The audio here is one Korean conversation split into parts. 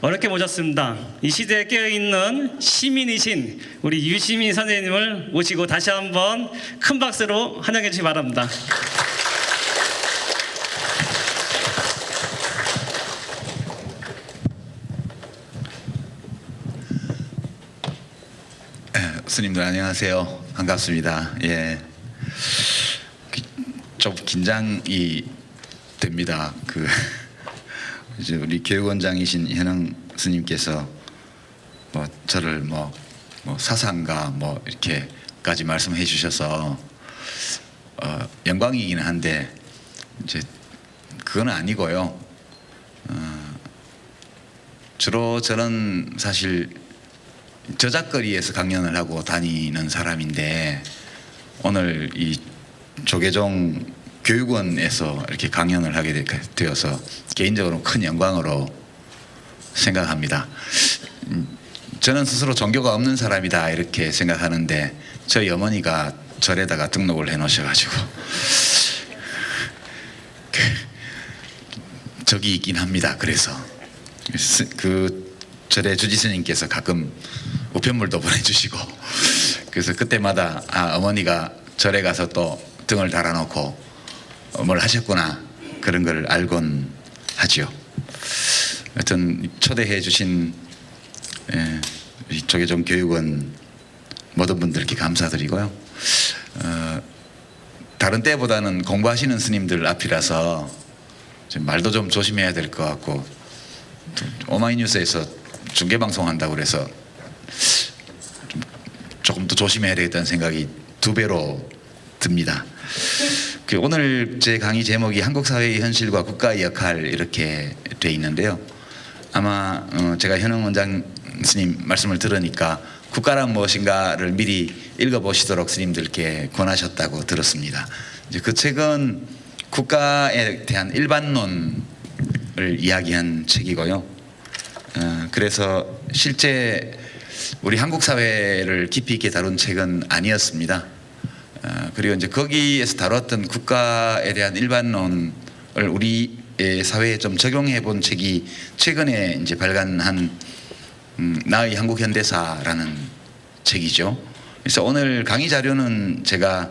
어렵게 모셨습니다. 이 시대에 깨어있는 시민이신 우리 유시민 선생님을 모시고 다시 한번 큰 박수로 환영해 주시기 바랍니다. 스님들 안녕하세요. 반갑습니다. 예, 좀 긴장이 됩니다. 이제 우리 교육원장이신 현흥 스님께서 저를 사상가 이렇게까지 말씀해 주셔서 영광이긴 한데 이제 그건 아니고요. 주로 저는 사실 저작거리에서 강연을 하고 다니는 사람인데 오늘 이 조계종 교육원에서 이렇게 강연을 하게 되어서 개인적으로 큰 영광으로 생각합니다. 저는 스스로 종교가 없는 사람이다 이렇게 생각하는데 저희 어머니가 절에다가 등록을 해 놓으셔가지고 적이 있긴 합니다. 그래서 그 절에 주지스님께서 가끔 우편물도 보내주시고 그래서 그때마다 어머니가 절에 가서 또 등을 달아놓고 뭘 하셨구나 그런 걸 알곤 하지요. 하여튼 초대해 주신 조계종 교육원 모든 분들께 감사드리고요. 다른 때보다는 공부하시는 스님들 앞이라서 말도 좀 조심해야 될 것 같고 오마이뉴스에서 중계방송한다고 그래서 조금 더 조심해야 되겠다는 생각이 두 배로 듭니다. 오늘 제 강의 제목이 한국 사회의 현실과 국가의 역할 이렇게 돼 있는데요. 아마 제가 현흥 원장 스님 말씀을 들으니까 국가란 무엇인가를 미리 읽어보시도록 스님들께 권하셨다고 들었습니다. 이제 그 책은 국가에 대한 일반론을 이야기한 책이고요. 그래서 실제 우리 한국 사회를 깊이 있게 다룬 책은 아니었습니다. 그리고 이제 거기에서 다뤘던 국가에 대한 일반론을 우리 사회에 좀 적용해 본 책이 최근에 이제 발간한 나의 한국 현대사라는 책이죠. 그래서 오늘 강의 자료는 제가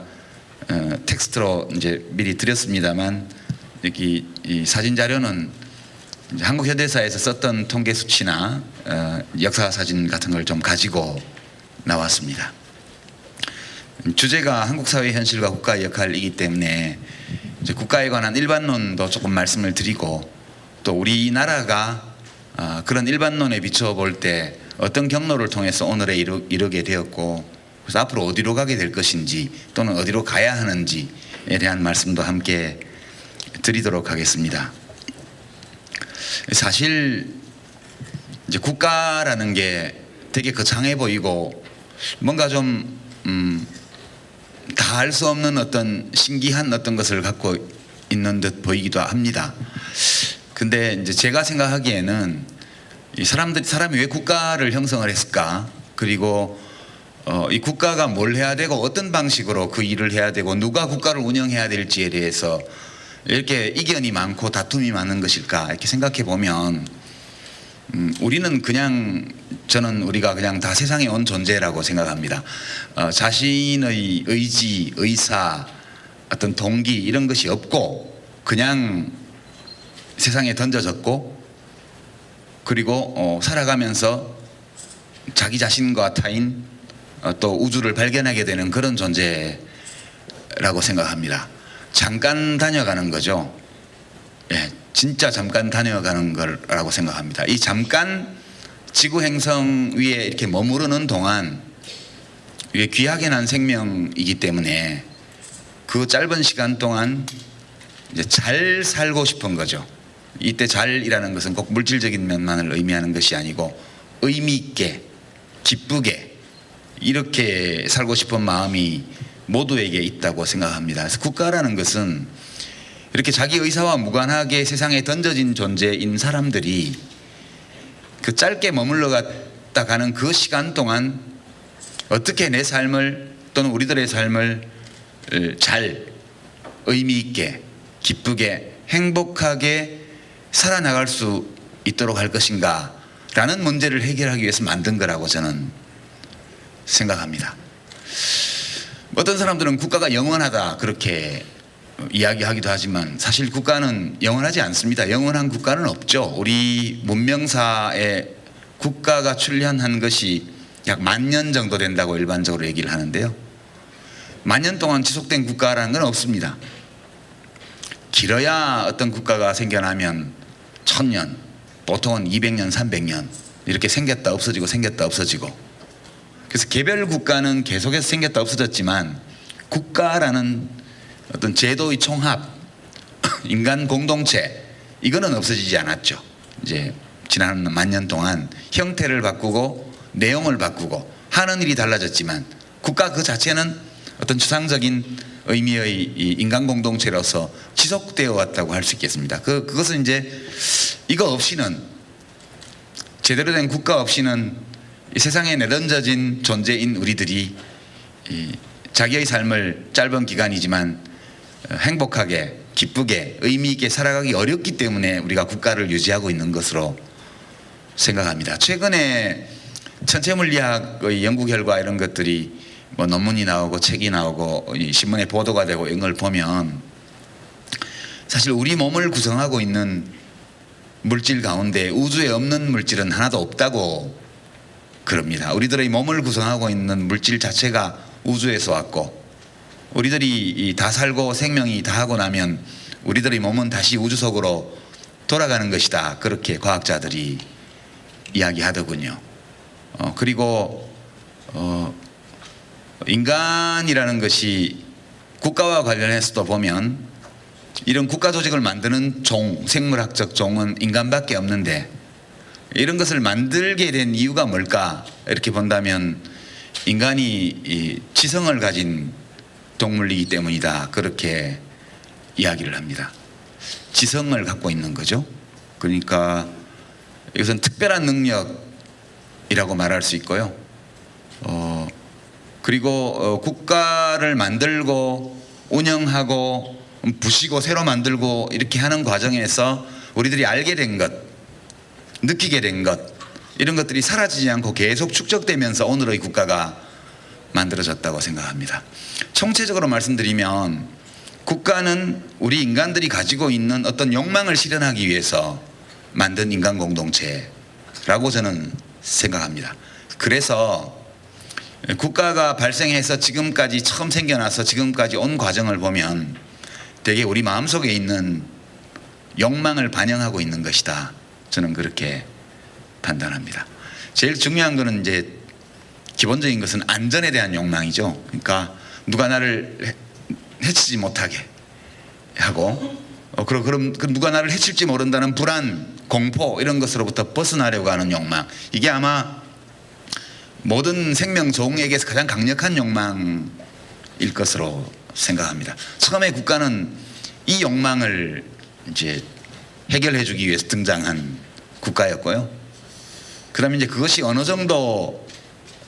텍스트로 이제 미리 드렸습니다만 여기 이 사진 자료는 이제 한국 현대사에서 썼던 통계 수치나 역사 사진 같은 걸 좀 가지고 나왔습니다. 주제가 한국 사회 현실과 국가의 역할이기 때문에 이제 국가에 관한 일반론도 조금 말씀을 드리고 또 우리나라가 그런 일반론에 비춰볼 때 어떤 경로를 통해서 오늘에 이르게 되었고 그래서 앞으로 어디로 가게 될 것인지 또는 어디로 가야 하는지에 대한 말씀도 함께 드리도록 하겠습니다. 사실 이제 국가라는 게 되게 거창해 보이고 뭔가 좀 다 알 수 없는 어떤 신기한 어떤 것을 갖고 있는 듯 보이기도 합니다. 근데 이제 제가 생각하기에는 이 사람이 왜 국가를 형성을 했을까? 그리고 이 국가가 뭘 해야 되고 어떤 방식으로 그 일을 해야 되고 누가 국가를 운영해야 될지에 대해서 이렇게 이견이 많고 다툼이 많은 것일까 이렇게 생각해 보면 저는 우리가 그냥 다 세상에 온 존재라고 생각합니다. 자신의 의지, 의사, 어떤 동기 이런 것이 없고 그냥 세상에 던져졌고 그리고 살아가면서 자기 자신과 타인 또 우주를 발견하게 되는 그런 존재라고 생각합니다. 잠깐 다녀가는 거죠. 예, 진짜 잠깐 다녀가는 거라고 생각합니다. 이 잠깐 지구 행성 위에 이렇게 머무르는 동안 이게 귀하게 난 생명이기 때문에 그 짧은 시간 동안 이제 잘 살고 싶은 거죠. 이때 잘이라는 것은 꼭 물질적인 면만을 의미하는 것이 아니고 의미 있게 기쁘게 이렇게 살고 싶은 마음이 모두에게 있다고 생각합니다. 그래서 국가라는 것은 이렇게 자기 의사와 무관하게 세상에 던져진 존재인 사람들이 그 짧게 머물러 갔다 가는 그 시간 동안 어떻게 내 삶을 또는 우리들의 삶을 잘 의미 있게 기쁘게 행복하게 살아나갈 수 있도록 할 것인가 라는 문제를 해결하기 위해서 만든 거라고 저는 생각합니다. 어떤 사람들은 국가가 영원하다 그렇게 이야기하기도 하지만 사실 국가는 영원하지 않습니다. 영원한 국가는 없죠. 우리 문명사에 국가가 출현한 것이 약 10,000년 정도 된다고 일반적으로 얘기를 하는데요. 10,000년 동안 지속된 국가라는 건 없습니다. 길어야 어떤 국가가 생겨나면 1000년, 보통은 200년, 300년 이렇게 생겼다 없어지고 생겼다 없어지고. 그래서 개별 국가는 계속해서 생겼다 없어졌지만 국가라는 어떤 제도의 총합, 인간 공동체 이거는 없어지지 않았죠. 이제 지난 10,000년 동안 형태를 바꾸고 내용을 바꾸고 하는 일이 달라졌지만 국가 그 자체는 어떤 추상적인 의미의 이 인간 공동체로서 지속되어 왔다고 할 수 있겠습니다. 그것은 이제 이거 없이는 제대로 된 국가 없이는 이 세상에 내던져진 존재인 우리들이 자기의 삶을 짧은 기간이지만 행복하게 기쁘게 의미 있게 살아가기 어렵기 때문에 우리가 국가를 유지하고 있는 것으로 생각합니다. 최근에 천체물리학의 연구 결과 이런 것들이 뭐 논문이 나오고 책이 나오고 신문에 보도가 되고 이런 걸 보면 사실 우리 몸을 구성하고 있는 물질 가운데 우주에 없는 물질은 하나도 없다고 그럽니다. 우리들의 몸을 구성하고 있는 물질 자체가 우주에서 왔고 우리들이 다 살고 생명이 다 하고 나면 우리들의 몸은 다시 우주 속으로 돌아가는 것이다. 그렇게 과학자들이 이야기하더군요. 그리고 인간이라는 것이 국가와 관련해서도 보면 이런 국가 조직을 만드는 종, 생물학적 종은 인간밖에 없는데 이런 것을 만들게 된 이유가 뭘까? 이렇게 본다면 인간이 이 지성을 가진 동물이기 때문이다. 그렇게 이야기를 합니다. 지성을 갖고 있는 거죠. 그러니까 이것은 특별한 능력이라고 말할 수 있고요. 그리고 국가를 만들고 운영하고 부시고 새로 만들고 이렇게 하는 과정에서 우리들이 알게 된 것, 느끼게 된 것 이런 것들이 사라지지 않고 계속 축적되면서 오늘의 국가가 만들어졌다고 생각합니다. 총체적으로 말씀드리면 국가는 우리 인간들이 가지고 있는 어떤 욕망을 실현하기 위해서 만든 인간 공동체라고 저는 생각합니다. 그래서 국가가 발생해서 지금까지 처음 생겨나서 지금까지 온 과정을 보면 되게 우리 마음속에 있는 욕망을 반영하고 있는 것이다. 저는 그렇게 판단합니다. 제일 중요한 것은 이제 기본적인 것은 안전에 대한 욕망이죠. 그러니까 누가 나를 해치지 못하게 하고 그럼 누가 나를 해칠지 모른다는 불안, 공포 이런 것으로부터 벗어나려고 하는 욕망. 이게 아마 모든 생명 종에게서 가장 강력한 욕망일 것으로 생각합니다. 처음에 국가는 이 욕망을 이제 해결해주기 위해서 등장한 국가였고요. 그다음에 이제 그것이 어느 정도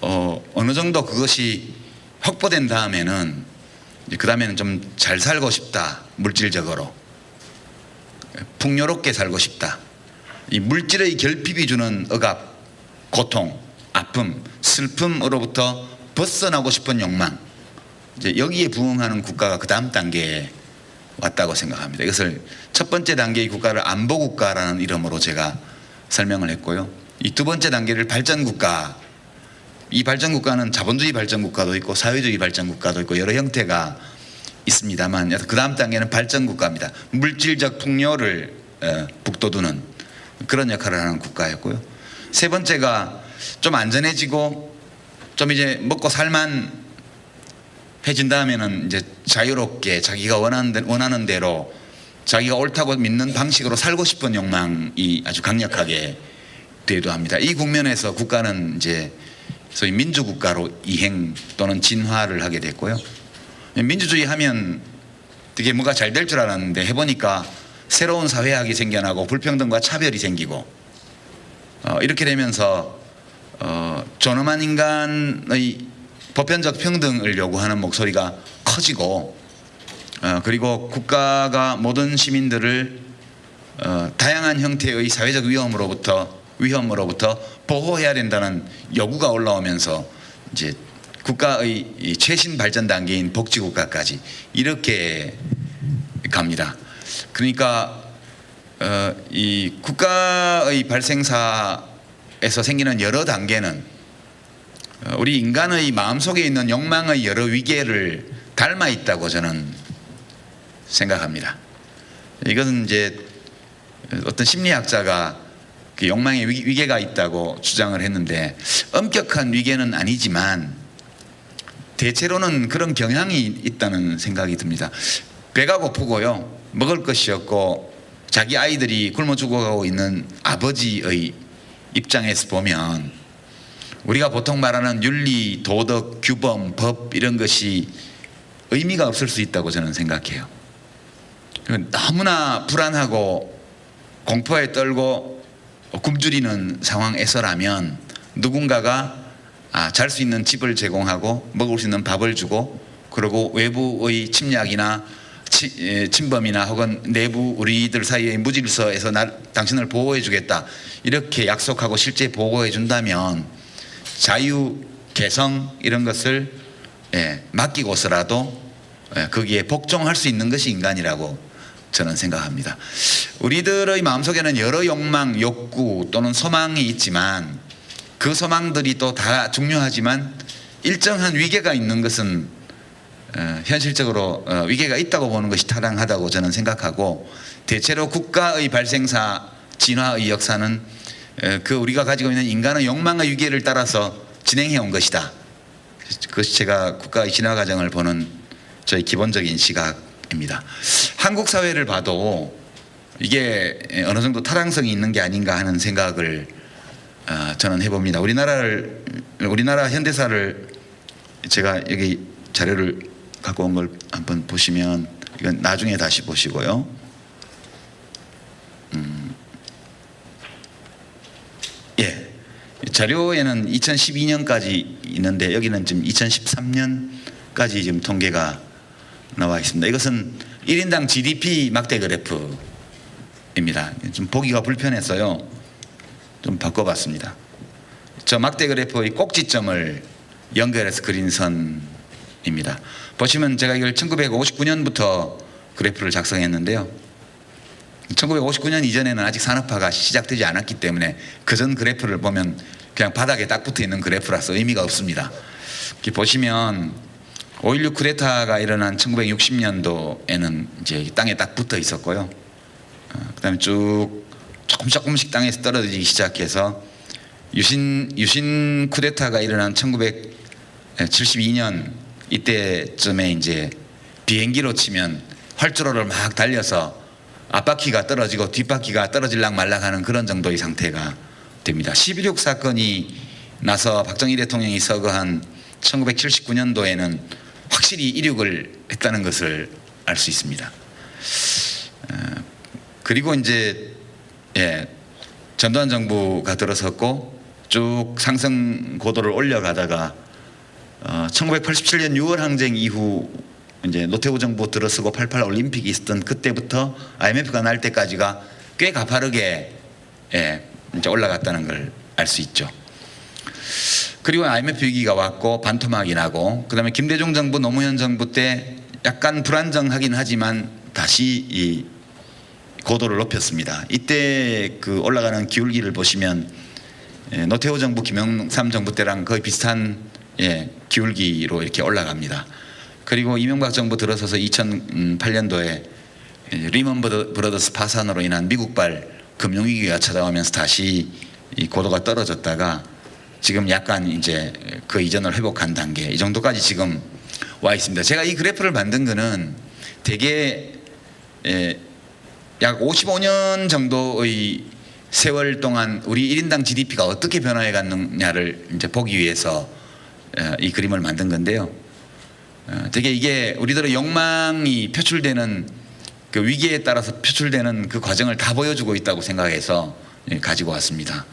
그것이 확보된 다음에는 그다음에는 좀 잘 살고 싶다. 물질적으로 풍요롭게 살고 싶다. 이 물질의 결핍이 주는 억압, 고통, 아픔, 슬픔으로부터 벗어나고 싶은 욕망. 이제 여기에 부응하는 국가가 그 다음 단계에 왔다고 생각합니다. 이것을 첫 번째 단계의 국가를 안보국가라는 이름으로 제가 설명을 했고요. 이 두 번째 단계를 발전국가. 이 발전국가는 자본주의 발전국가도 있고 사회주의 발전국가도 있고 여러 형태가 있습니다만 그 다음 단계는 발전국가입니다. 물질적 풍요를 북돋우는 그런 역할을 하는 국가였고요. 세 번째가 좀 안전해지고 좀 이제 먹고 살만 해진 다음에는 이제 자유롭게 자기가 원하는 대로 자기가 옳다고 믿는 방식으로 살고 싶은 욕망이 아주 강력하게 대두합니다. 이 국면에서 국가는 이제 소위 민주국가로 이행 또는 진화를 하게 됐고요. 민주주의 하면 되게 뭐가 잘 될 줄 알았는데 해보니까 새로운 사회학이 생겨나고 불평등과 차별이 생기고 이렇게 되면서 존엄한 인간의 보편적 평등을 요구하는 목소리가 커지고 그리고 국가가 모든 시민들을 다양한 형태의 사회적 위험으로부터 위험으로부터 보호해야 된다는 요구가 올라오면서 이제 국가의 이 최신 발전 단계인 복지국가까지 이렇게 갑니다. 그러니까 이 국가의 발생사에서 생기는 여러 단계는 우리 인간의 마음속에 있는 욕망의 여러 위계를 닮아 있다고 저는 생각합니다. 이것은 이제 어떤 심리학자가 그 욕망의 위계가 있다고 주장을 했는데 엄격한 위계는 아니지만 대체로는 그런 경향이 있다는 생각이 듭니다. 배가 고프고요, 먹을 것이 없고 자기 아이들이 굶어 죽어가고 있는 아버지의 입장에서 보면 우리가 보통 말하는 윤리, 도덕, 규범, 법 이런 것이 의미가 없을 수 있다고 저는 생각해요. 너무나 불안하고 공포에 떨고 굶주리는 상황에서라면 누군가가 잘 수 있는 집을 제공하고 먹을 수 있는 밥을 주고 그리고 외부의 침략이나 침범이나 혹은 내부 우리들 사이의 무질서에서 당신을 보호해 주겠다 이렇게 약속하고 실제 보호해 준다면 자유, 개성 이런 것을 맡기고서라도 거기에 복종할 수 있는 것이 인간이라고 저는 생각합니다. 우리들의 마음속에는 여러 욕망, 욕구 또는 소망이 있지만 그 소망들이 또 다 중요하지만 일정한 위계가 있는 것은 현실적으로 위계가 있다고 보는 것이 타당하다고 저는 생각하고 대체로 국가의 발생사, 진화의 역사는 그 우리가 가지고 있는 인간의 욕망의 위계를 따라서 진행해 온 것이다. 그것이 제가 국가의 진화 과정을 보는 저희 기본적인 시각입니다. 한국 사회를 봐도 이게 어느 정도 타당성이 있는 게 아닌가 하는 생각을 저는 해봅니다. 우리나라 현대사를 제가 여기 자료를 갖고 온 걸 한번 보시면 이건 나중에 다시 보시고요. 자료에는 2012년까지 있는데 여기는 지금 2013년까지 지금 통계가 나와 있습니다. 이것은 1인당 GDP 막대 그래프입니다. 좀 보기가 불편해서요. 좀 바꿔봤습니다. 저 막대 그래프의 꼭지점을 연결해서 그린 선입니다. 보시면 제가 이걸 1959년부터 그래프를 작성했는데요. 1959년 이전에는 아직 산업화가 시작되지 않았기 때문에 그전 그래프를 보면 그냥 바닥에 딱 붙어 있는 그래프라서 의미가 없습니다. 이렇게 보시면 5.16 쿠데타가 일어난 1960년도에는 이제 땅에 딱 붙어 있었고요. 그다음에 쭉 조금씩 땅에서 떨어지기 시작해서 유신 쿠데타가 일어난 1972년 이때쯤에 이제 비행기로 치면 활주로를 막 달려서 앞바퀴가 떨어지고 뒷바퀴가 떨어질락 말락하는 그런 정도의 상태가 됩니다. 11.6 사건이 나서 박정희 대통령이 서거한 1979년도에는 확실히 이륙을 했다는 것을 알 수 있습니다. 그리고 이제 전두환 정부가 들어섰고 쭉 상승 고도를 올려가다가 1987년 6월 항쟁 이후 이제 노태우 정부 들어서고 88 올림픽이 있었던 그때부터 IMF가 날 때까지가 꽤 가파르게 이제 올라갔다는 걸 알 수 있죠. 그리고 IMF 위기가 왔고 반토막이 나고 그다음에 김대중 정부, 노무현 정부 때 약간 불안정하긴 하지만 다시 이 고도를 높였습니다. 이때 그 올라가는 기울기를 보시면 노태우 정부, 김영삼 정부 때랑 거의 비슷한 기울기로 이렇게 올라갑니다. 그리고 이명박 정부 들어서서 2008년도에 리먼 브러더스 파산으로 인한 미국발 금융위기가 찾아오면서 다시 이 고도가 떨어졌다가 지금 약간 이제 그 이전을 회복한 단계 이 정도까지 지금 와 있습니다. 제가 이 그래프를 만든 거는 대개 약 55년 정도의 세월 동안 우리 1인당 GDP가 어떻게 변화해 갔느냐를 이제 보기 위해서 이 그림을 만든 건데요. 되게 이게 우리들의 욕망이 표출되는 그 위기에 따라서 표출되는 그 과정을 다 보여주고 있다고 생각해서 가지고 왔습니다.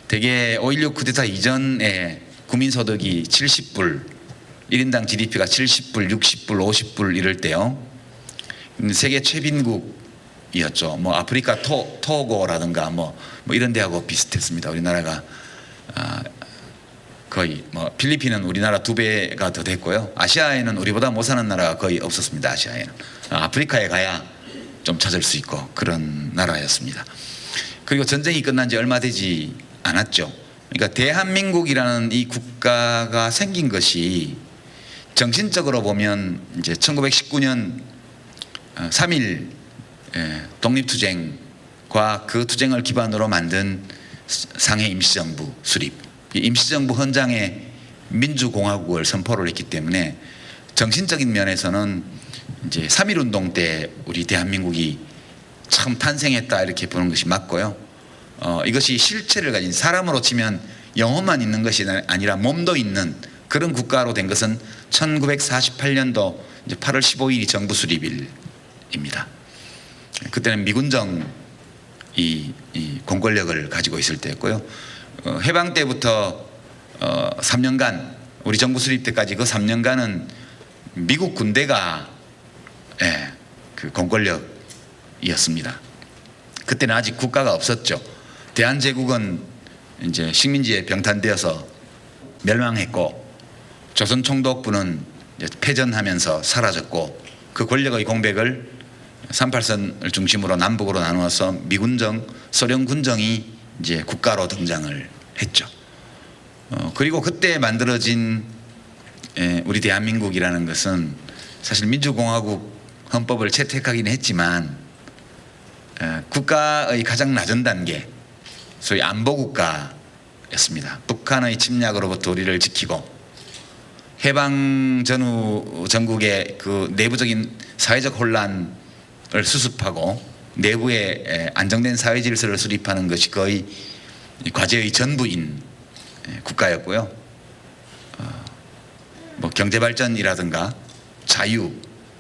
되게 5.16 쿠데타 이전에 국민소득이 70불, 1인당 GDP가 70불, 60불, 50불 이럴 때요. 세계 최빈국 정도였죠. 뭐 아프리카 토고라든가 뭐 이런 데하고 비슷했습니다. 우리나라가 거의 뭐 필리핀은 우리나라 2배가 더 됐고요. 아시아에는 우리보다 못 사는 나라가 거의 없었습니다. 아시아에는 아프리카에 가야 좀 찾을 수 있고 그런 나라였습니다. 그리고 전쟁이 끝난 지 얼마 되지 않았죠. 그러니까 대한민국이라는 이 국가가 생긴 것이 정신적으로 보면 이제 1919년 3.1 독립투쟁과 그 투쟁을 기반으로 만든 상해 임시정부 수립, 임시정부 헌장에 민주공화국을 선포를 했기 때문에 정신적인 면에서는 이제 3.1 운동 때 우리 대한민국이 참 탄생했다 이렇게 보는 것이 맞고요. 이것이 실체를 가진 사람으로 치면 영혼만 있는 것이 아니라 몸도 있는 그런 국가로 된 것은 1948년도 이제 8월 15일이 정부 수립일입니다. 그때는 미군정이 공권력을 가지고 있을 때였고요. 해방 때부터 3년간 우리 정부 수립 때까지 그 3년간은 미국 군대가 그 공권력이었습니다. 그때는 아직 국가가 없었죠. 대한제국은 이제 식민지에 병탄되어서 멸망했고 조선총독부는 이제 패전하면서 사라졌고 그 권력의 공백을 38선을 중심으로 남북으로 나누어서 미군정, 소련군정이 이제 국가로 등장을 했죠. 그리고 그때 만들어진 우리 대한민국이라는 것은 사실 민주공화국 헌법을 채택하긴 했지만 국가의 가장 낮은 단계, 소위 안보국가였습니다. 북한의 침략으로부터 우리를 지키고 해방 전후 전국의 그 내부적인 사회적 혼란을 수습하고 내부에 안정된 사회 질서를 수립하는 것이 거의 과제의 전부인 국가였고요. 뭐 경제 발전이라든가 자유,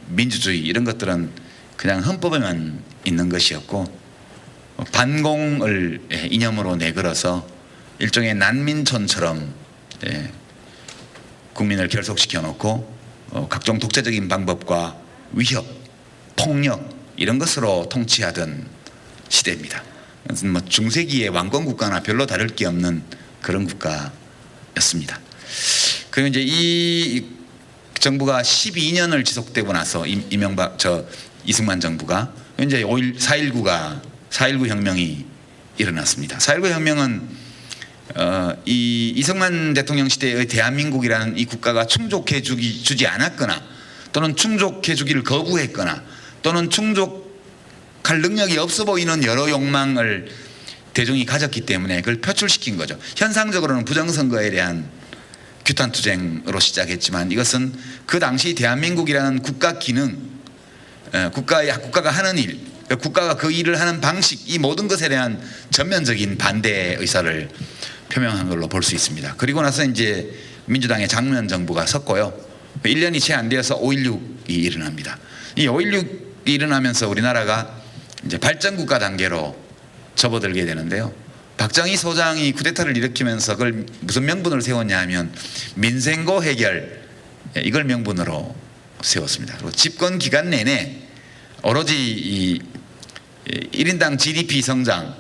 민주주의 이런 것들은 그냥 헌법에만 있는 것이었고 반공을 이념으로 내걸어서 일종의 난민촌처럼 국민을 결속시켜 놓고 각종 독재적인 방법과 위협, 폭력 이런 것으로 통치하던 시대입니다. 뭐 중세기의 왕권 국가나 별로 다를 게 없는 그런 국가였습니다. 그리고 이제 이 정부가 12년을 지속되고 나서 이승만 정부가 이제 4.19 혁명이 일어났습니다. 4.19 혁명은 이 이승만 대통령 시대의 대한민국이라는 이 국가가 충족해 주지 않았거나 또는 충족해 주기를 거부했거나 또는 충족할 능력이 없어 보이는 여러 욕망을 대중이 가졌기 때문에 그걸 표출시킨 거죠. 현상적으로는 부정선거에 대한 규탄투쟁으로 시작했지만 이것은 그 당시 대한민국이라는 국가 기능, 국가가 하는 일, 국가가 그 일을 하는 방식, 이 모든 것에 대한 전면적인 반대 의사를 표명한 걸로 볼 수 있습니다. 그리고 나서 이제 민주당의 장면 정부가 섰고요. 1년이 채 안 되어서 5.16이 일어납니다. 이 5.16이 일어나면서 우리나라가 이제 발전국가 단계로 접어들게 되는데요. 박정희 소장이 쿠데타를 일으키면서 그걸 무슨 명분을 세웠냐 하면 민생고 해결, 이걸 명분으로 세웠습니다. 그리고 집권 기간 내내 오로지 이 1인당 GDP 성장,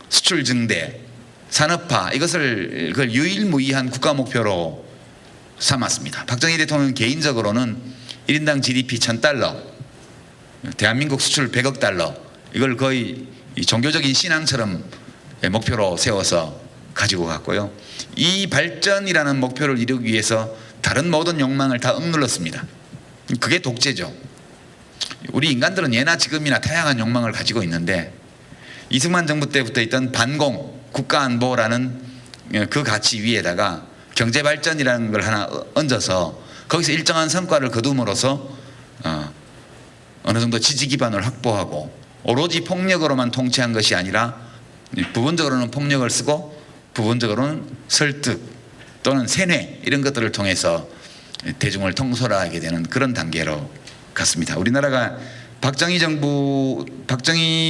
수출 증대, 산업화 그걸 유일무이한 국가 목표로 삼았습니다. 박정희 대통령 개인적으로는 1인당 GDP 1,000달러, 대한민국 수출 100억 달러 이걸 거의 종교적인 신앙처럼 목표로 세워서 가지고 갔고요. 이 발전이라는 목표를 이루기 위해서 다른 모든 욕망을 다 억눌렀습니다. 그게 독재죠. 우리 인간들은 예나 지금이나 다양한 욕망을 가지고 있는데 이승만 정부 때부터 있던 반공, 국가안보라는 그 가치 위에다가 경제발전이라는 걸 하나 얹어서 거기서 일정한 성과를 거둠으로써 어느 정도 지지 기반을 확보하고 오로지 폭력으로만 통치한 것이 아니라 부분적으로는 폭력을 쓰고 부분적으로는 설득 또는 세뇌 이런 것들을 통해서 대중을 통솔하게 되는 그런 단계로 갔습니다. 우리나라가 박정희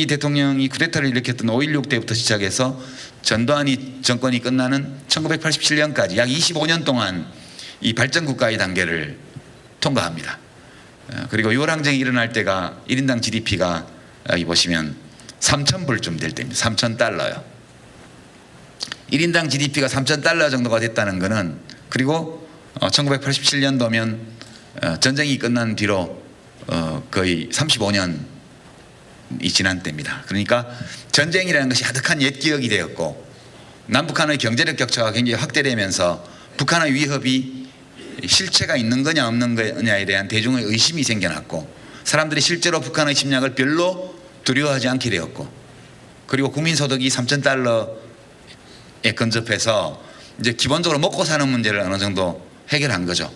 대통령이 쿠데타를 일으켰던 5.16 때부터 시작해서 전두환이 정권이 끝나는 1987년까지 약 25년 동안 이 발전국가의 단계를 통과합니다. 그리고 유월항쟁이 일어날 때가 1인당 GDP가 여기 보시면 3,000불쯤 될 때입니다. 3,000달러요. 1인당 GDP가 3,000달러 정도가 됐다는 것은, 그리고 1987년도면 전쟁이 끝난 뒤로 거의 35년이 지난 때입니다. 그러니까 전쟁이라는 것이 아득한 옛 기억이 되었고, 남북한의 경제력 격차가 굉장히 확대되면서 북한의 위협이 실체가 있는 거냐 없는 거냐에 대한 대중의 의심이 생겨났고, 사람들이 실제로 북한의 침략을 별로 두려워하지 않게 되었고, 그리고 국민소득이 3,000달러에 근접해서 이제 기본적으로 먹고 사는 문제를 어느 정도 해결한 거죠.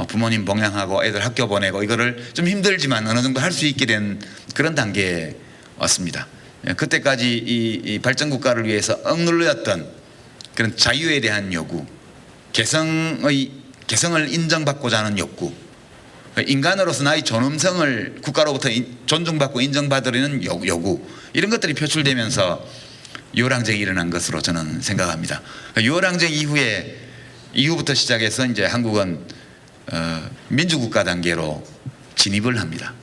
부모님 봉양하고 애들 학교 보내고 이거를 좀 힘들지만 어느 정도 할 수 있게 된 그런 단계에 왔습니다. 그때까지 이 발전국가를 위해서 억눌렸던 그런 자유에 대한 요구, 개성을 인정받고자 하는 욕구, 인간으로서 나의 존엄성을 국가로부터 존중받고 인정받으려는 요구, 이런 것들이 표출되면서 유월항쟁이 일어난 것으로 저는 생각합니다. 유월항쟁 이후부터 시작해서 이제 한국은 민주국가 단계로 진입을 합니다.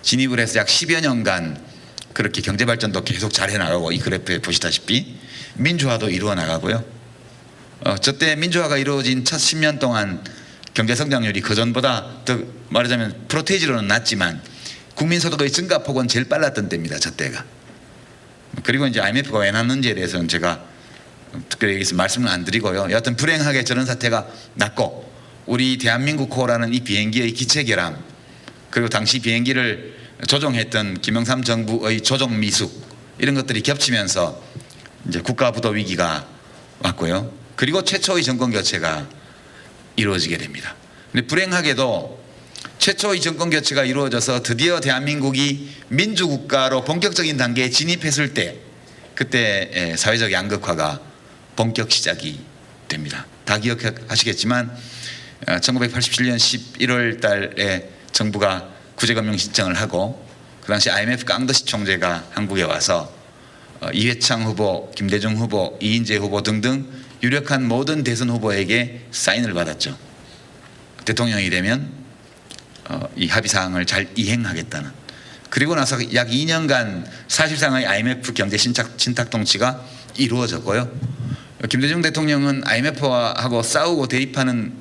진입을 해서 약 10여 년간 그렇게 경제발전도 계속 잘 해나가고, 이 그래프에 보시다시피 민주화도 이루어 나가고요. 저때 민주화가 이루어진 첫 10년 동안 경제성장률이 그전보다 더 말하자면 프로테이지로는 낮지만 국민소득의 증가폭은 제일 빨랐던 때입니다. 저때가. 그리고 이제 IMF가 왜 났는지에 대해서는 제가 특별히 여기서 말씀을 안 드리고요. 여하튼 불행하게 저런 사태가 났고, 우리 대한민국호라는 이 비행기의 기체 결함, 그리고 당시 비행기를 조종했던 김영삼 정부의 조종 미숙, 이런 것들이 겹치면서 이제 국가부도 위기가 왔고요. 그리고 최초의 정권 교체가 이루어지게 됩니다. 근데 불행하게도 최초의 정권 교체가 이루어져서 드디어 대한민국이 민주국가로 본격적인 단계에 진입했을 때, 그때 사회적 양극화가 본격 시작이 됩니다. 다 기억하시겠지만 1987년 11월 달에 정부가 구제금융 신청을 하고, 그 당시 IMF 깡더시 총재가 한국에 와서 이회창 후보, 김대중 후보, 이인재 후보 등등 유력한 모든 대선 후보에게 사인을 받았죠. 대통령이 되면 이 합의사항을 잘 이행하겠다는. 그리고 나서 약 2년간 사실상의 IMF 경제 신탁 통치가 이루어졌고요. 김대중 대통령은 IMF하고 싸우고 대립하는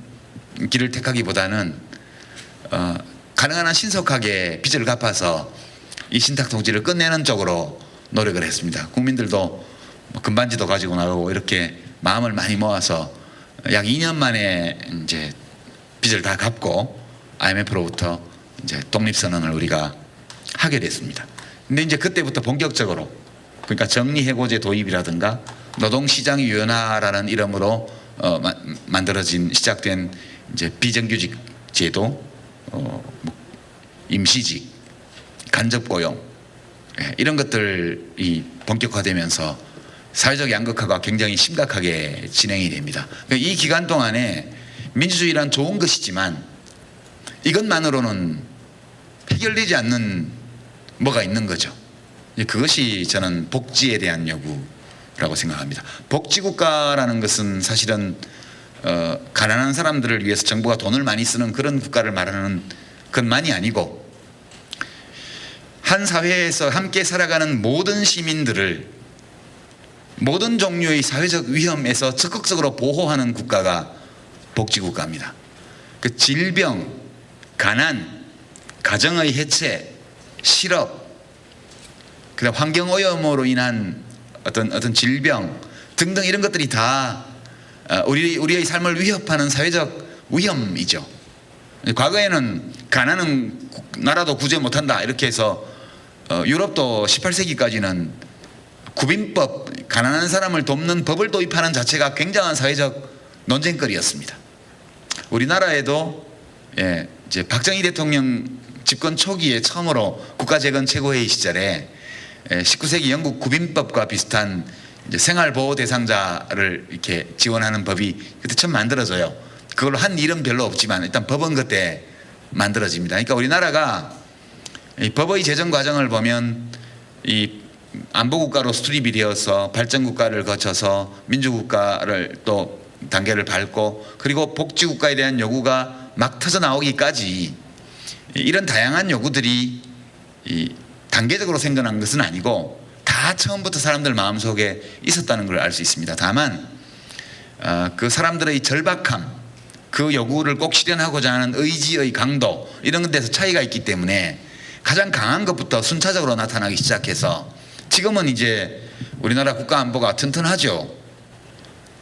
길을 택하기보다는 가능한 한 신속하게 빚을 갚아서 이 신탁 통치를 끝내는 쪽으로 노력을 했습니다. 국민들도 금반지도 가지고 나가고 이렇게 마음을 많이 모아서 약 2년 만에 이제 빚을 다 갚고 IMF로부터 이제 독립선언을 우리가 하게 됐습니다. 근데 이제 그때부터 본격적으로, 그러니까 정리해고제 도입이라든가 노동시장 유연화라는 이름으로 만들어진 시작된 이제 비정규직 제도, 임시직, 간접고용, 이런 것들이 본격화되면서 사회적 양극화가 굉장히 심각하게 진행이 됩니다. 이 기간 동안에 민주주의란 좋은 것이지만 이것만으로는 해결되지 않는 뭐가 있는 거죠. 그것이 저는 복지에 대한 요구라고 생각합니다. 복지국가라는 것은 사실은 가난한 사람들을 위해서 정부가 돈을 많이 쓰는 그런 국가를 말하는 것만이 아니고, 한 사회에서 함께 살아가는 모든 시민들을 모든 종류의 사회적 위험에서 적극적으로 보호하는 국가가 복지국가입니다. 그 질병, 가난, 가정의 해체, 실업, 그다음 환경 오염으로 인한 어떤 질병 등등 이런 것들이 다 우리의 삶을 위협하는 사회적 위험이죠. 과거에는 가난은 나라도 구제 못한다 이렇게 해서 유럽도 18세기까지는 구빈법, 가난한 사람을 돕는 법을 도입하는 자체가 굉장한 사회적 논쟁거리였습니다. 우리나라에도 이제 박정희 대통령 집권 초기에 처음으로 국가재건 최고회의 시절에 19세기 영국 구빈법과 비슷한 이제 생활보호 대상자를 이렇게 지원하는 법이 그때 처음 만들어져요. 그걸로 한 일은 별로 없지만 일단 법은 그때 만들어집니다. 그러니까 우리나라가 이 법의 제정 과정을 보면 이 안보국가로 수립이 되어서 발전국가를 거쳐서 민주국가를 또 단계를 밟고, 그리고 복지국가에 대한 요구가 막 터져 나오기까지 이런 다양한 요구들이 단계적으로 생겨난 것은 아니고 다 처음부터 사람들 마음속에 있었다는 걸 알 수 있습니다. 다만 그 사람들의 절박함, 그 요구를 꼭 실현하고자 하는 의지의 강도 이런 데서 차이가 있기 때문에 가장 강한 것부터 순차적으로 나타나기 시작해서 지금은 이제 우리나라 국가 안보가 튼튼하죠.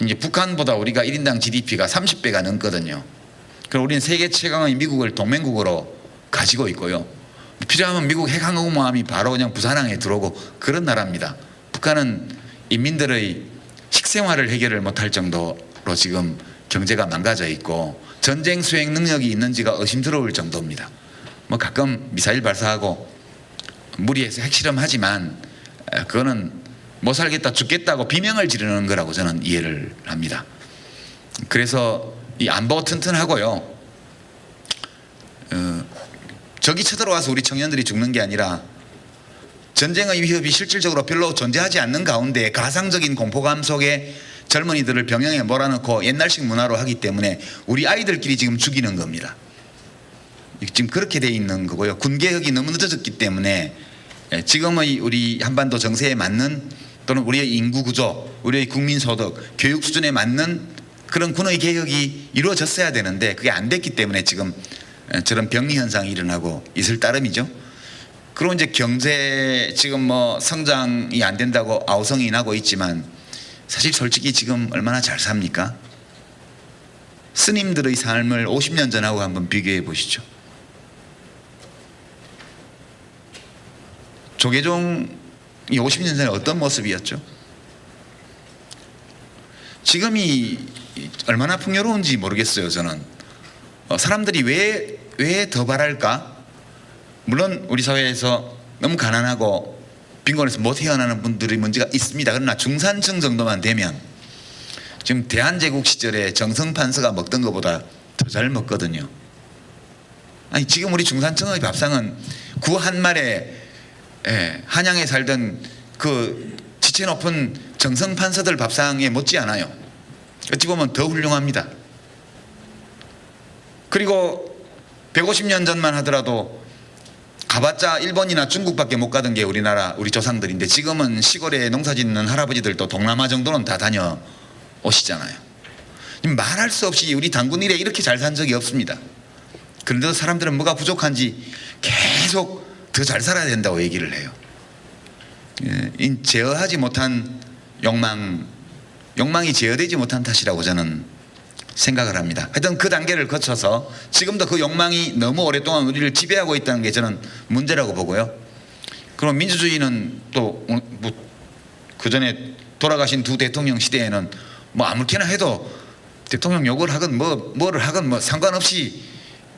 이제 북한보다 우리가 1인당 GDP가 30배가 넘거든요. 그리고 우리는 세계 최강의 미국을 동맹국으로 가지고 있고요. 필요하면 미국 핵항공모함이 바로 그냥 부산항에 들어오고 그런 나라입니다. 북한은 인민들의 식생활을 해결을 못할 정도로 지금 경제가 망가져 있고 전쟁 수행 능력이 있는지가 의심스러울 정도입니다. 뭐 가끔 미사일 발사하고 무리해서 핵실험하지만 그거는 못 살겠다 죽겠다고 비명을 지르는 거라고 저는 이해를 합니다. 그래서 이 안보 튼튼하고요. 적이 쳐들어와서 우리 청년들이 죽는 게 아니라 전쟁의 위협이 실질적으로 별로 존재하지 않는 가운데 가상적인 공포감 속에 젊은이들을 병영에 몰아넣고 옛날식 문화로 하기 때문에 우리 아이들끼리 지금 죽이는 겁니다. 지금 그렇게 돼 있는 거고요. 군개혁이 너무 늦어졌기 때문에 지금의 우리 한반도 정세에 맞는 또는 우리의 인구 구조, 우리의 국민 소득, 교육 수준에 맞는 그런 군의 개혁이 이루어졌어야 되는데 그게 안 됐기 때문에 지금 저런 병리 현상이 일어나고 있을 따름이죠. 그리고 이제 경제 지금 뭐 성장이 안 된다고 아우성이 나고 있지만 사실 솔직히 지금 얼마나 잘 삽니까? 스님들의 삶을 50년 전하고 한번 비교해 보시죠. 조계종이 50년 전에 어떤 모습이었죠? 지금이 얼마나 풍요로운지 모르겠어요. 저는 사람들이 왜 더 바랄까? 물론 우리 사회에서 너무 가난하고 빈곤에서 못 헤어나는 분들의 문제가 있습니다. 그러나 중산층 정도만 되면 지금 대한제국 시절에 정성판서가 먹던 것보다 더 잘 먹거든요. 아니 지금 우리 중산층의 밥상은 구 한 말에 한양에 살던 그 지체 높은 정성판서들 밥상에 못지 않아요. 어찌 보면 더 훌륭합니다. 그리고 150년 전만 하더라도 가봤자 일본이나 중국밖에 못 가던 게 우리나라 우리 조상들인데 지금은 시골에 농사 짓는 할아버지들도 동남아 정도는 다 다녀오시잖아요. 말할 수 없이 우리 단군 이래 이렇게 잘 산 적이 없습니다. 그런데도 사람들은 뭐가 부족한지 계속 더 잘 살아야 된다고 얘기를 해요. 제어하지 못한 욕망이 제어되지 못한 탓이라고 저는 생각을 합니다. 하여튼 그 단계를 거쳐서 지금도 그 욕망이 너무 오랫동안 우리를 지배하고 있다는 게 저는 문제라고 보고요. 그럼 민주주의는 또 그 전에 돌아가신 두 대통령 시대에는 뭐 아무렇게나 해도 대통령 욕을 하건 뭐를 하건 뭐 상관없이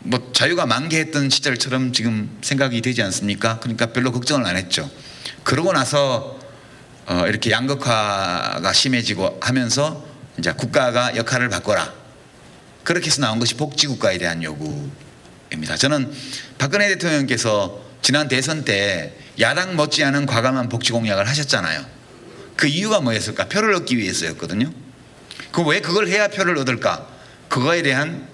뭐 자유가 만개했던 시절처럼 지금 생각이 되지 않습니까? 그러니까 별로 걱정을 안 했죠. 그러고 나서 이렇게 양극화가 심해지고 하면서 이제 국가가 역할을 바꿔라. 그렇게 해서 나온 것이 복지국가에 대한 요구입니다. 저는 박근혜 대통령께서 지난 대선 때 야당 못지않은 과감한 복지 공약을 하셨잖아요. 그 이유가 뭐였을까? 표를 얻기 위해서였거든요. 왜 그걸 해야 표를 얻을까? 그거에 대한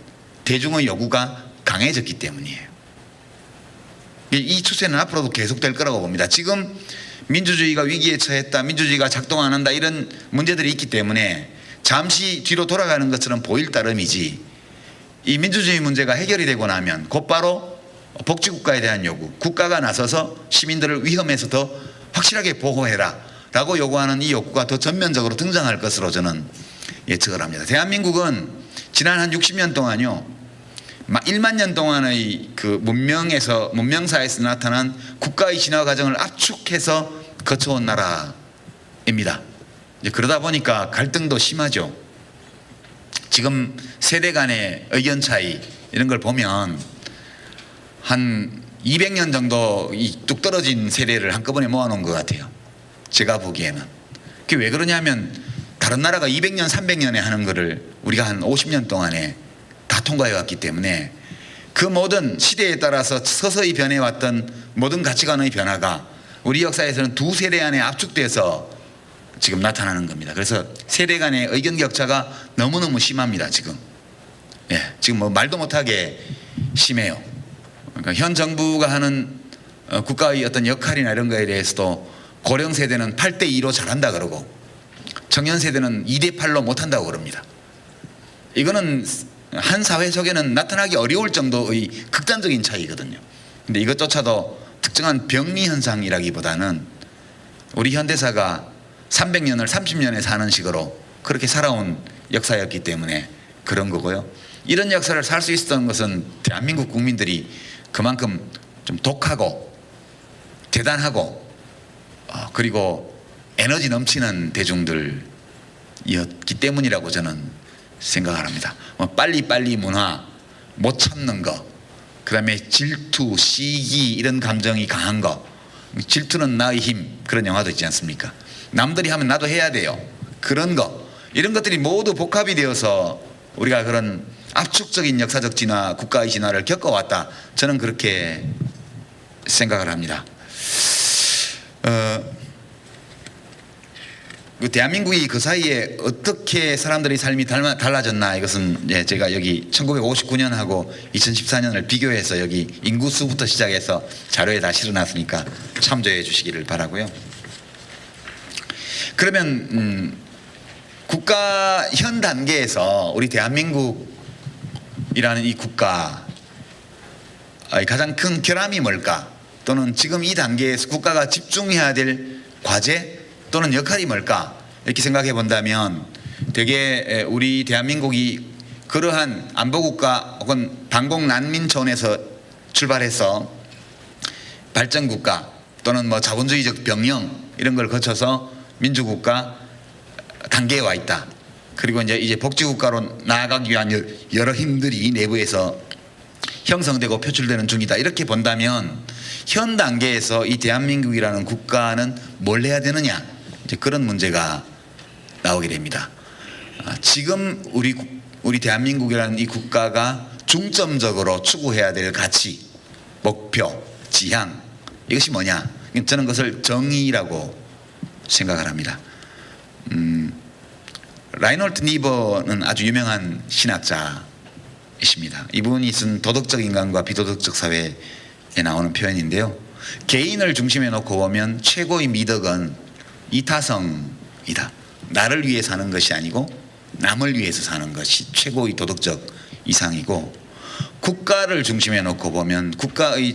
대중의 요구가 강해졌기 때문이에요. 이 추세는 앞으로도 계속될 거라고 봅니다. 지금 민주주의가 위기에 처했다, 민주주의가 작동 안 한다 이런 문제들이 있기 때문에 잠시 뒤로 돌아가는 것처럼 보일 따름이지 이 민주주의 문제가 해결이 되고 나면 곧바로 복지국가에 대한 요구, 국가가 나서서 시민들을 위험에서 더 확실하게 보호해라 라고 요구하는 이 욕구가 더 전면적으로 등장할 것으로 저는 예측을 합니다. 대한민국은 지난 한 60년 동안요 1만 년 동안의 그 문명사에서 나타난 국가의 진화 과정을 압축해서 거쳐온 나라입니다. 그러다 보니까 갈등도 심하죠. 지금 세대 간의 의견 차이 이런 걸 보면 한 200년 정도 이 뚝 떨어진 세대를 한꺼번에 모아놓은 것 같아요. 제가 보기에는. 그게 왜 그러냐면 다른 나라가 200년, 300년에 하는 거를 우리가 한 50년 동안에 다 통과해 왔기 때문에 그 모든 시대에 따라서 서서히 변해왔던 모든 가치관의 변화가 우리 역사에서는 두 세대 안에 압축돼서 지금 나타나는 겁니다. 그래서 세대 간의 의견 격차가 너무너무 심합니다. 지금 지금 뭐 말도 못하게 심해요. 그러니까 현 정부가 하는 국가의 어떤 역할이나 이런 거에 대해서도 고령 세대는 8대2로 잘한다 그러고 청년 세대는 2대8로 못한다고 그럽니다. 이거는 한 사회 속에는 나타나기 어려울 정도의 극단적인 차이거든요. 근데 이것조차도 특정한 병리 현상이라기보다는 우리 현대사가 300년을 30년에 사는 식으로 그렇게 살아온 역사였기 때문에 그런 거고요. 이런 역사를 살 수 있었던 것은 대한민국 국민들이 그만큼 좀 독하고 대단하고 그리고 에너지 넘치는 대중들이었기 때문이라고 저는 생각을 합니다. 빨리빨리 문화, 못 참는 거, 그 다음에 질투, 시기 이런 감정이 강한 거, 질투는 나의 힘 그런 영화도 있지 않습니까? 남들이 하면 나도 해야 돼요. 그런 거 이런 것들이 모두 복합이 되어서 우리가 그런 압축적인 역사적 진화, 국가의 진화를 겪어왔다. 저는 그렇게 생각을 합니다. 그 대한민국이 그 사이에 어떻게 사람들의 삶이 달라졌나 이것은 제가 여기 1959년하고 2014년을 비교해서 여기 인구수부터 시작해서 자료에 다 실어놨으니까 참조해 주시기를 바라고요. 그러면 국가 현 단계에서 우리 대한민국이라는 이 국가의 가장 큰 결함이 뭘까? 또는 지금 이 단계에서 국가가 집중해야 될 과제 또는 역할이 뭘까? 이렇게 생각해 본다면 되게 우리 대한민국이 그러한 안보국가 혹은 반공 난민 차원에서 출발해서 발전국가 또는 뭐 자본주의적 병영 이런 걸 거쳐서 민주국가 단계에 와 있다. 그리고 이제 복지국가로 나아가기 위한 여러 힘들이 내부에서 형성되고 표출되는 중이다. 이렇게 본다면 현 단계에서 이 대한민국이라는 국가는 뭘 해야 되느냐 이제 그런 문제가 나오게 됩니다. 지금 우리 대한민국이라는 이 국가가 중점적으로 추구해야 될 가치, 목표, 지향 이것이 뭐냐? 저는 그것을 정의라고 생각을 합니다. 라이놀트 니버는 아주 유명한 신학자이십니다. 이분이 쓴 도덕적 인간과 비도덕적 사회에 나오는 표현인데요. 개인을 중심에 놓고 보면 최고의 미덕은 이타성이다. 나를 위해 사는 것이 아니고 남을 위해서 사는 것이 최고의 도덕적 이상이고, 국가를 중심에 놓고 보면 국가의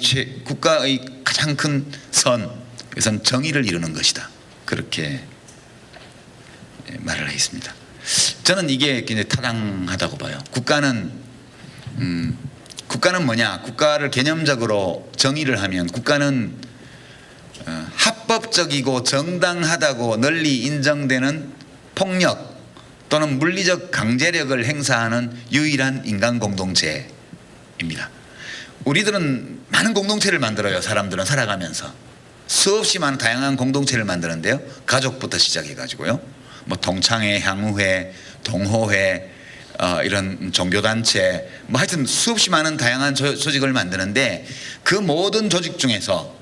가장 큰 선, 그것은 정의를 이루는 것이다. 그렇게 말을 했습니다. 저는 이게 굉장히 타당하다고 봐요. 국가는 뭐냐? 국가를 개념적으로 정의를 하면 국가는 합법적이고 정당하다고 널리 인정되는 폭력 또는 물리적 강제력을 행사하는 유일한 인간 공동체입니다. 우리들은 많은 공동체를 만들어요. 사람들은 살아가면서 수없이 많은 다양한 공동체를 만드는데요. 가족부터 시작해가지고요. 뭐 동창회, 향후회, 동호회, 이런 종교단체, 뭐 하여튼 수없이 많은 다양한 조직을 만드는데 그 모든 조직 중에서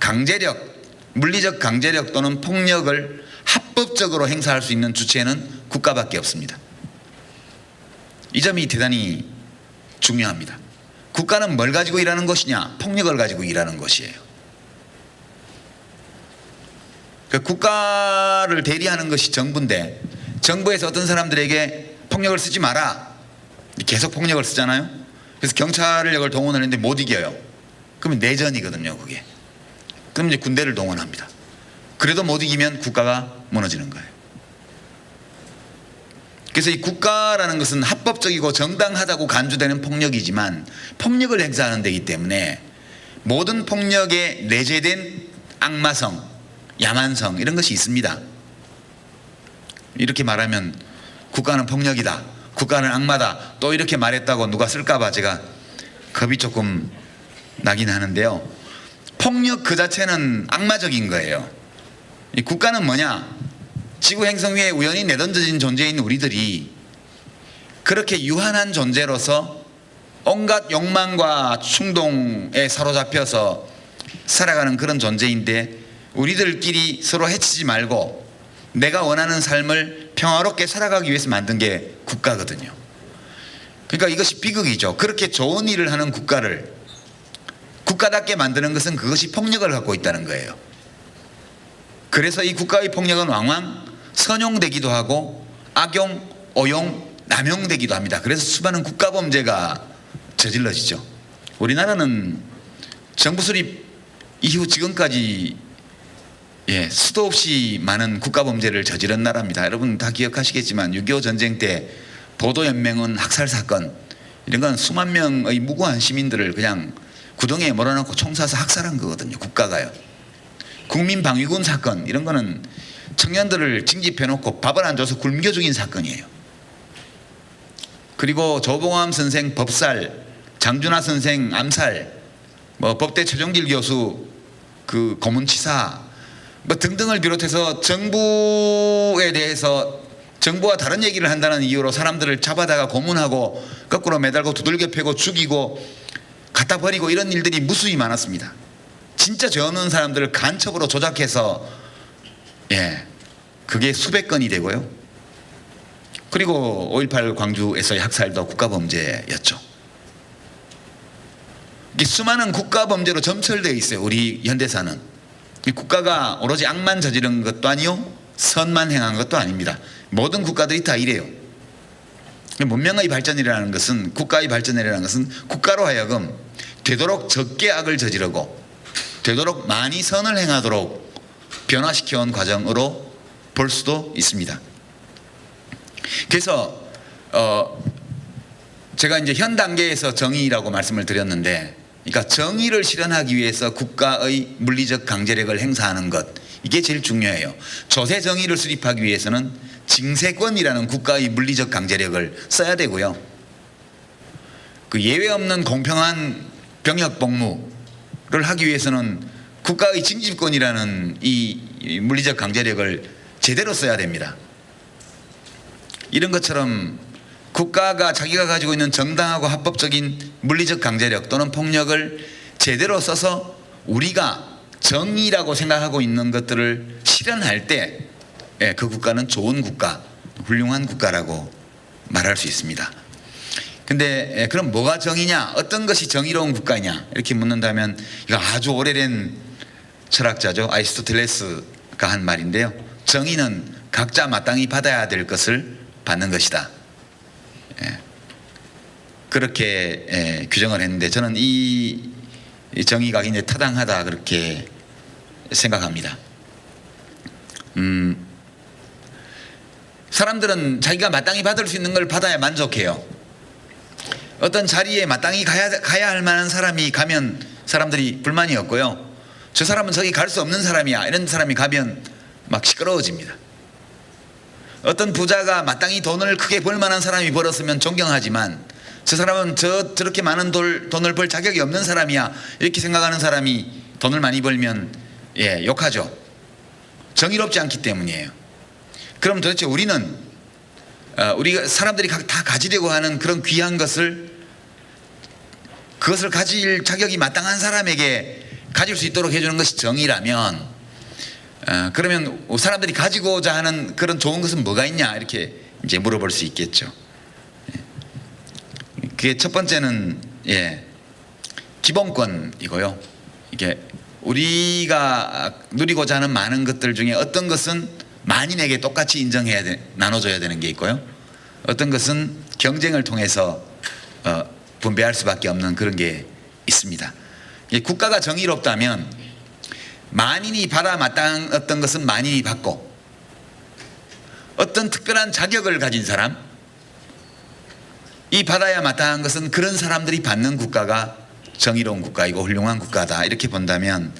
강제력, 물리적 강제력 또는 폭력을 합법적으로 행사할 수 있는 주체는 국가밖에 없습니다. 이 점이 대단히 중요합니다. 국가는 뭘 가지고 일하는 것이냐? 폭력을 가지고 일하는 것이에요. 그 국가를 대리하는 것이 정부인데 정부에서 어떤 사람들에게 폭력을 쓰지 마라, 계속 폭력을 쓰잖아요. 그래서 경찰력을 동원을 했는데 못 이겨요. 그러면 내전이거든요. 그게. 그럼 이제 군대를 동원합니다. 그래도 못 이기면 국가가 무너지는 거예요. 그래서 이 국가라는 것은 합법적이고 정당하다고 간주되는 폭력이지만 폭력을 행사하는 데이기 때문에 모든 폭력에 내재된 악마성, 야만성 이런 것이 있습니다. 이렇게 말하면 국가는 폭력이다, 국가는 악마다, 또 이렇게 말했다고 누가 쓸까봐 제가 겁이 조금 나긴 하는데요. 폭력 그 자체는 악마적인 거예요. 이 국가는 뭐냐? 지구 행성 위에 우연히 내던져진 존재인 우리들이 그렇게 유한한 존재로서 온갖 욕망과 충동에 사로잡혀서 살아가는 그런 존재인데 우리들끼리 서로 해치지 말고 내가 원하는 삶을 평화롭게 살아가기 위해서 만든 게 국가거든요. 그러니까 이것이 비극이죠. 그렇게 좋은 일을 하는 국가를 국가답게 만드는 것은 그것이 폭력을 갖고 있다는 거예요. 그래서 이 국가의 폭력은 왕왕 선용되기도 하고 악용, 오용, 남용되기도 합니다. 그래서 수많은 국가범죄가 저질러지죠. 우리나라는 정부 수립 이후 지금까지 수도 없이 많은 국가범죄를 저지른 나라입니다. 여러분 다 기억하시겠지만 6.25 전쟁 때 보도연맹은 학살사건, 이런 건 수만 명의 무고한 시민들을 그냥 구덩이에 몰아넣고 총 쏴서 학살한 거거든요. 국가가요. 국민방위군 사건, 이런 거는 청년들을 징집해놓고 밥을 안 줘서 굶겨 죽인 사건이에요. 그리고 조봉암 선생 법살, 장준하 선생 암살, 법대 최종길 교수 그 고문치사 등등을 비롯해서 정부에 대해서 정부와 다른 얘기를 한다는 이유로 사람들을 잡아다가 고문하고 거꾸로 매달고 두들겨 패고 죽이고 갖다 버리고 이런 일들이 무수히 많았습니다. 진짜 죄 없는 사람들을 간첩으로 조작해서 그게 수백 건이 되고요. 그리고 5.18 광주에서의 학살도 국가범죄였죠. 이게 수많은 국가범죄로 점철되어 있어요. 우리 현대사는. 국가가 오로지 악만 저지른 것도 아니요 선만 행한 것도 아닙니다. 모든 국가들이 다 이래요. 문명의 발전이라는 것은, 국가의 발전이라는 것은 국가로 하여금 되도록 적게 악을 저지르고 되도록 많이 선을 행하도록 변화시켜온 과정으로 볼 수도 있습니다. 그래서 제가 이제 현 단계에서 정의라고 말씀을 드렸는데, 그러니까 정의를 실현하기 위해서 국가의 물리적 강제력을 행사하는 것, 이게 제일 중요해요. 조세 정의를 수립하기 위해서는 징세권이라는 국가의 물리적 강제력을 써야 되고요. 그 예외 없는 공평한 병역 복무를 하기 위해서는 국가의 징집권이라는 이 물리적 강제력을 제대로 써야 됩니다. 이런 것처럼 국가가 자기가 가지고 있는 정당하고 합법적인 물리적 강제력 또는 폭력을 제대로 써서 우리가 정의라고 생각하고 있는 것들을 실현할 때 그 국가는 좋은 국가, 훌륭한 국가라고 말할 수 있습니다. 근데 그럼 뭐가 정의냐? 어떤 것이 정의로운 국가냐? 이렇게 묻는다면, 이거 아주 오래된 철학자죠. 아리스토텔레스가 한 말인데요. 정의는 각자 마땅히 받아야 될 것을 받는 것이다. 그렇게 규정을 했는데, 저는 이 정의가 굉장히 타당하다 그렇게 생각합니다. 사람들은 자기가 마땅히 받을 수 있는 걸 받아야 만족해요. 어떤 자리에 마땅히 가야 할 만한 사람이 가면 사람들이 불만이 없고요. 저 사람은 저기 갈 수 없는 사람이야, 이런 사람이 가면 막 시끄러워집니다. 어떤 부자가 마땅히 돈을 크게 벌 만한 사람이 벌었으면 존경하지만, 저 사람은 저렇게 많은 돈을 벌 자격이 없는 사람이야, 이렇게 생각하는 사람이 돈을 많이 벌면 욕하죠. 정의롭지 않기 때문이에요. 그럼 도대체 우리는 우리가 사람들이 다 가지려고 하는 그런 귀한 것을, 그것을 가질 자격이 마땅한 사람에게 가질 수 있도록 해주는 것이 정의라면, 그러면 사람들이 가지고자 하는 그런 좋은 것은 뭐가 있냐, 이렇게 이제 물어볼 수 있겠죠. 그게 첫 번째는 기본권이고요. 이게 우리가 누리고자 하는 많은 것들 중에 어떤 것은 만인에게 똑같이 인정해야 나눠줘야 되는 게 있고요. 어떤 것은 경쟁을 통해서 분배할 수밖에 없는 그런 게 있습니다. 국가가 정의롭다면 만인이 받아 마땅한 어떤 것은 만인이 받고, 어떤 특별한 자격을 가진 사람, 이 받아야 마땅한 것은 그런 사람들이 받는 국가가 정의로운 국가이고 훌륭한 국가다, 이렇게 본다면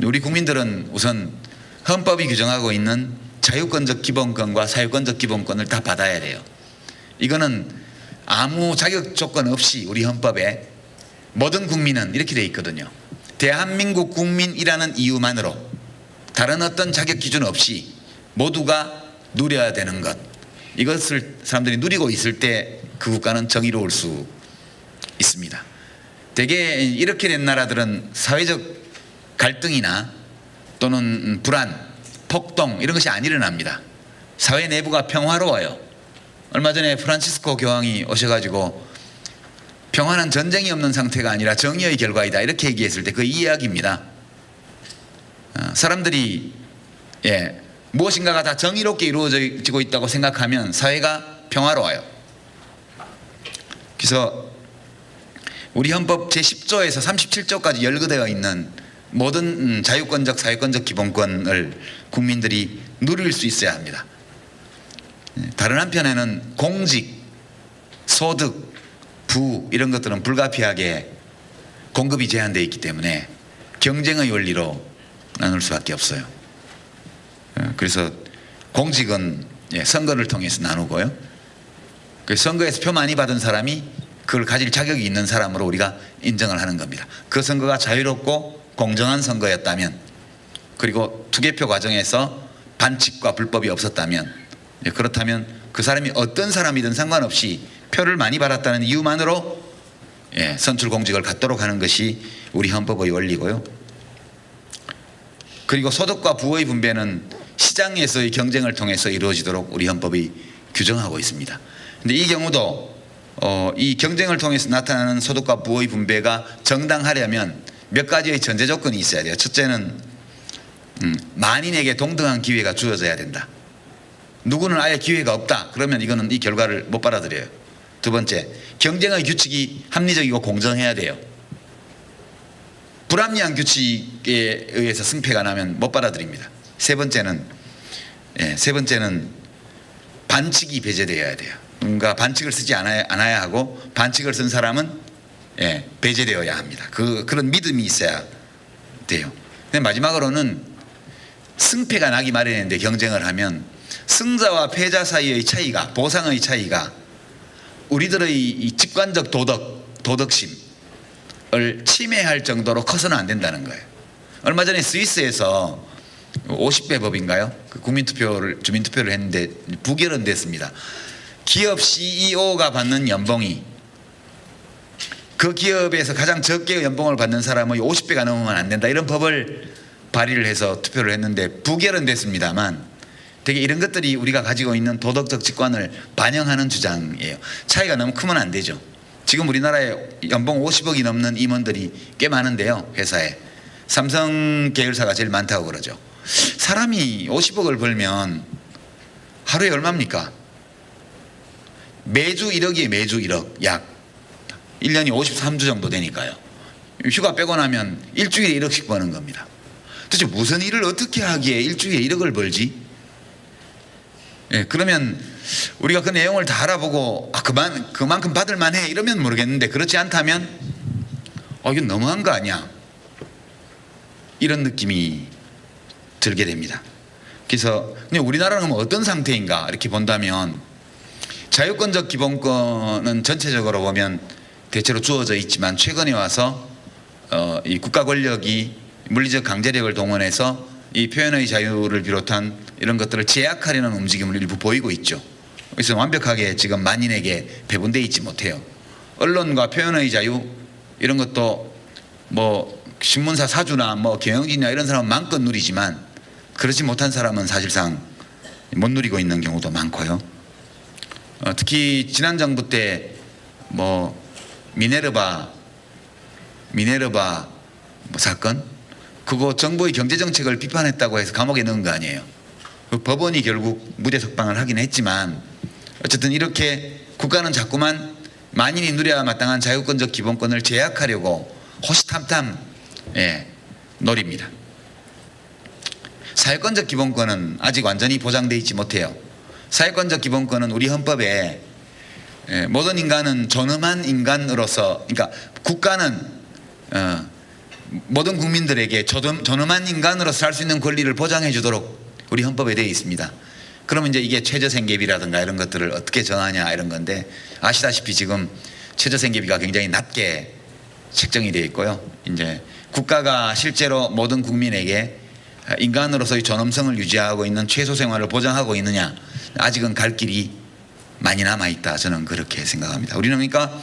우리 국민들은 우선 헌법이 규정하고 있는 자유권적 기본권과 사유권적 기본권을 다 받아야 돼요. 이거는 아무 자격 조건 없이 우리 헌법에 모든 국민은 이렇게 돼 있거든요. 대한민국 국민이라는 이유만으로 다른 어떤 자격 기준 없이 모두가 누려야 되는 것, 이것을 사람들이 누리고 있을 때 그 국가는 정의로울 수 있습니다. 대개 이렇게 된 나라들은 사회적 갈등이나 또는 불안, 폭동 이런 것이 안 일어납니다. 사회 내부가 평화로워요. 얼마 전에 프란치스코 교황이 오셔가지고 평화는 전쟁이 없는 상태가 아니라 정의의 결과이다. 이렇게 얘기했을 때 그 이야기입니다. 사람들이 무엇인가가 다 정의롭게 이루어지고 있다고 생각하면 사회가 평화로워요. 그래서 우리 헌법 제10조에서 37조까지 열거되어 있는 모든 자유권적 사회권적 기본권을 국민들이 누릴 수 있어야 합니다. 다른 한편에는 공직, 소득, 부 이런 것들은 불가피하게 공급이 제한되어 있기 때문에 경쟁의 원리로 나눌 수밖에 없어요. 그래서 공직은 선거를 통해서 나누고요. 선거에서 표 많이 받은 사람이 그걸 가질 자격이 있는 사람으로 우리가 인정을 하는 겁니다. 그 선거가 자유롭고 공정한 선거였다면, 그리고 투개표 과정에서 반칙과 불법이 없었다면, 그렇다면 그 사람이 어떤 사람이든 상관없이 표를 많이 받았다는 이유만으로 선출 공직을 갖도록 하는 것이 우리 헌법의 원리고요. 그리고 소득과 부의 분배는 시장에서의 경쟁을 통해서 이루어지도록 우리 헌법이 규정하고 있습니다. 근데 이 경우도 이 경쟁을 통해서 나타나는 소득과 부의 분배가 정당하려면 몇 가지의 전제 조건이 있어야 돼요. 첫째는 만인에게 동등한 기회가 주어져야 된다. 누구는 아예 기회가 없다. 그러면 이거는 이 결과를 못 받아들여요. 두 번째, 경쟁의 규칙이 합리적이고 공정해야 돼요. 불합리한 규칙에 의해서 승패가 나면 못 받아들입니다. 세 번째는 반칙이 배제되어야 돼요. 뭔가 반칙을 쓰지 않아야 하고, 반칙을 쓴 사람은 배제되어야 합니다. 그런 믿음이 있어야 돼요. 근데 마지막으로는 승패가 나기 마련인데 경쟁을 하면 승자와 패자 사이의 차이가, 보상의 차이가 우리들의 이 직관적 도덕심을 침해할 정도로 커서는 안 된다는 거예요. 얼마 전에 스위스에서 50배 법인가요? 그 주민투표를 했는데 부결은됐습니다. 기업 CEO가 받는 연봉이 그 기업에서 가장 적게 연봉을 받는 사람의 50배가 넘으면 안 된다, 이런 법을 발의를 해서 투표를 했는데 부결은 됐습니다만, 되게 이런 것들이 우리가 가지고 있는 도덕적 직관을 반영하는 주장이에요. 차이가 너무 크면 안 되죠. 지금 우리나라에 연봉 50억이 넘는 임원들이 꽤 많은데요. 회사에 삼성 계열사가 제일 많다고 그러죠. 사람이 50억을 벌면 하루에 얼마입니까? 매주 1억이에요. 매주 1억. 약 1년이 53주 정도 되니까요. 휴가 빼고 나면 일주일에 1억씩 버는 겁니다. 도대체 무슨 일을 어떻게 하기에 일주일에 1억을 벌지? 그러면 우리가 그 내용을 다 알아보고 그만큼 받을 만해 이러면 모르겠는데, 그렇지 않다면 이건 너무한 거 아니야, 이런 느낌이 들게 됩니다. 그래서 우리나라는 어떤 상태인가 이렇게 본다면, 자유권적 기본권은 전체적으로 보면 대체로 주어져 있지만, 최근에 와서 이 국가 권력이 물리적 강제력을 동원해서 이 표현의 자유를 비롯한 이런 것들을 제약하려는 움직임을 일부 보이고 있죠. 그래서 완벽하게 지금 만인에게 배분되어 있지 못해요. 언론과 표현의 자유 이런 것도 뭐 신문사 사주나 뭐 경영진이나 이런 사람은 마음껏 누리지만, 그렇지 못한 사람은 사실상 못 누리고 있는 경우도 많고요. 특히 지난 정부 때 뭐 미네르바 사건, 그거 정부의 경제 정책을 비판했다고 해서 감옥에 넣은 거 아니에요. 그 법원이 결국 무죄 석방을 하긴 했지만, 어쨌든 이렇게 국가는 자꾸만 만인이 누려야 마땅한 자유권적 기본권을 제약하려고 호시탐탐 노립니다. 사회권적 기본권은 아직 완전히 보장되어 있지 못해요. 사회권적 기본권은 우리 헌법에 모든 인간은 존엄한 인간으로서, 그러니까 국가는 모든 국민들에게 존엄한 인간으로서 살 수 있는 권리를 보장해 주도록 우리 헌법에 되어 있습니다. 그러면 이제 이게 최저생계비라든가 이런 것들을 어떻게 정하냐 이런 건데, 아시다시피 지금 최저생계비가 굉장히 낮게 책정이 되어 있고요. 이제 국가가 실제로 모든 국민에게 인간으로서의 존엄성을 유지하고 있는 최소 생활을 보장하고 있느냐, 아직은 갈 길이 많이 남아 있다, 저는 그렇게 생각합니다. 우리는 그러니까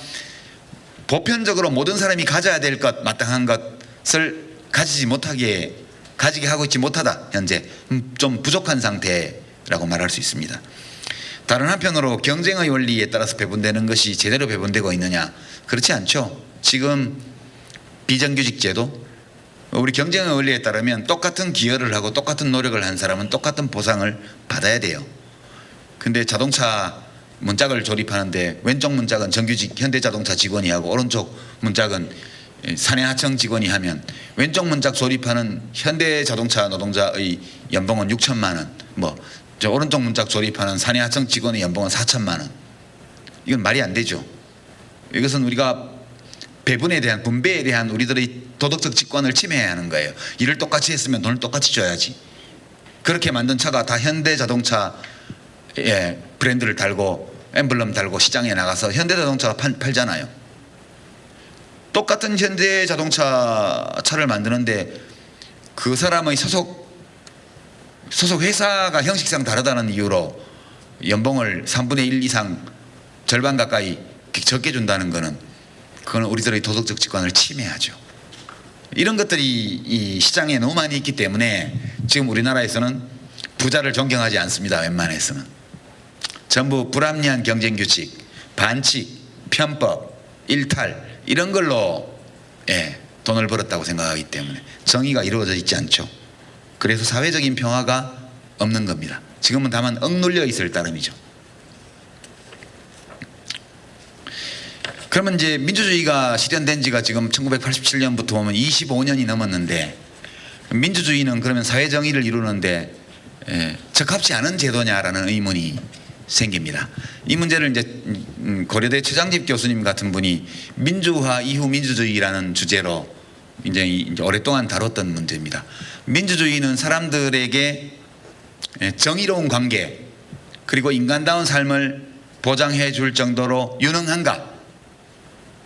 보편적으로 모든 사람이 가져야 될 것, 마땅한 것을 가지게 하고 있지 못하다, 현재 좀 부족한 상태라고 말할 수 있습니다. 다른 한편으로 경쟁의 원리에 따라서 배분되는 것이 제대로 배분되고 있느냐? 그렇지 않죠. 지금 비정규직 제도, 우리 경쟁의 원리에 따르면 똑같은 기여를 하고 똑같은 노력을 한 사람은 똑같은 보상을 받아야 돼요. 근데 자동차 문짝을 조립하는데 왼쪽 문짝은 정규직 현대자동차 직원이 하고 오른쪽 문짝은 사내하청 직원이 하면 왼쪽 문짝 조립하는 현대자동차 노동자의 연봉은 6천만 원, 저 오른쪽 문짝 조립하는 사내하청 직원의 연봉은 4천만 원. 이건 말이 안 되죠. 이것은 우리가 배분에 대한, 분배에 대한 우리들의 도덕적 직관을 침해해야 하는 거예요. 일을 똑같이 했으면 돈을 똑같이 줘야지. 그렇게 만든 차가 다 현대자동차 브랜드를 달고 엠블럼 달고 시장에 나가서 현대자동차가 팔잖아요. 똑같은 현대자동차 차를 만드는데 그 사람의 소속 회사가 형식상 다르다는 이유로 연봉을 3분의 1 이상 절반 가까이 적게 준다는 것은 그건 우리들의 도덕적 직관을 침해하죠. 이런 것들이 이 시장에 너무 많이 있기 때문에 지금 우리나라에서는 부자를 존경하지 않습니다. 웬만해서는 전부 불합리한 경쟁규칙, 반칙, 편법, 일탈 이런 걸로 돈을 벌었다고 생각하기 때문에 정의가 이루어져 있지 않죠. 그래서 사회적인 평화가 없는 겁니다. 지금은 다만 억눌려 있을 따름이죠. 그러면 이제 민주주의가 실현된 지가 지금 1987년부터 보면 25년이 넘었는데 민주주의는 그러면 사회정의를 이루는데 적합치 않은 제도냐라는 의문이 생깁니다. 이 문제를 이제 고려대 최장집 교수님 같은 분이 민주화 이후 민주주의라는 주제로 이제 오랫동안 다뤘던 문제입니다. 민주주의는 사람들에게 정의로운 관계 그리고 인간다운 삶을 보장해 줄 정도로 유능한가?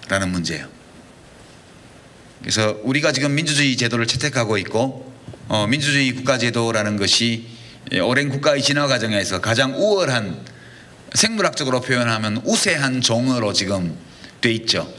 라는 문제예요. 그래서 우리가 지금 민주주의 제도를 채택하고 있고 민주주의 국가제도라는 것이 오랜 국가의 진화 과정에서 가장 우월한, 생물학적으로 표현하면 우세한 종으로 지금 돼 있죠.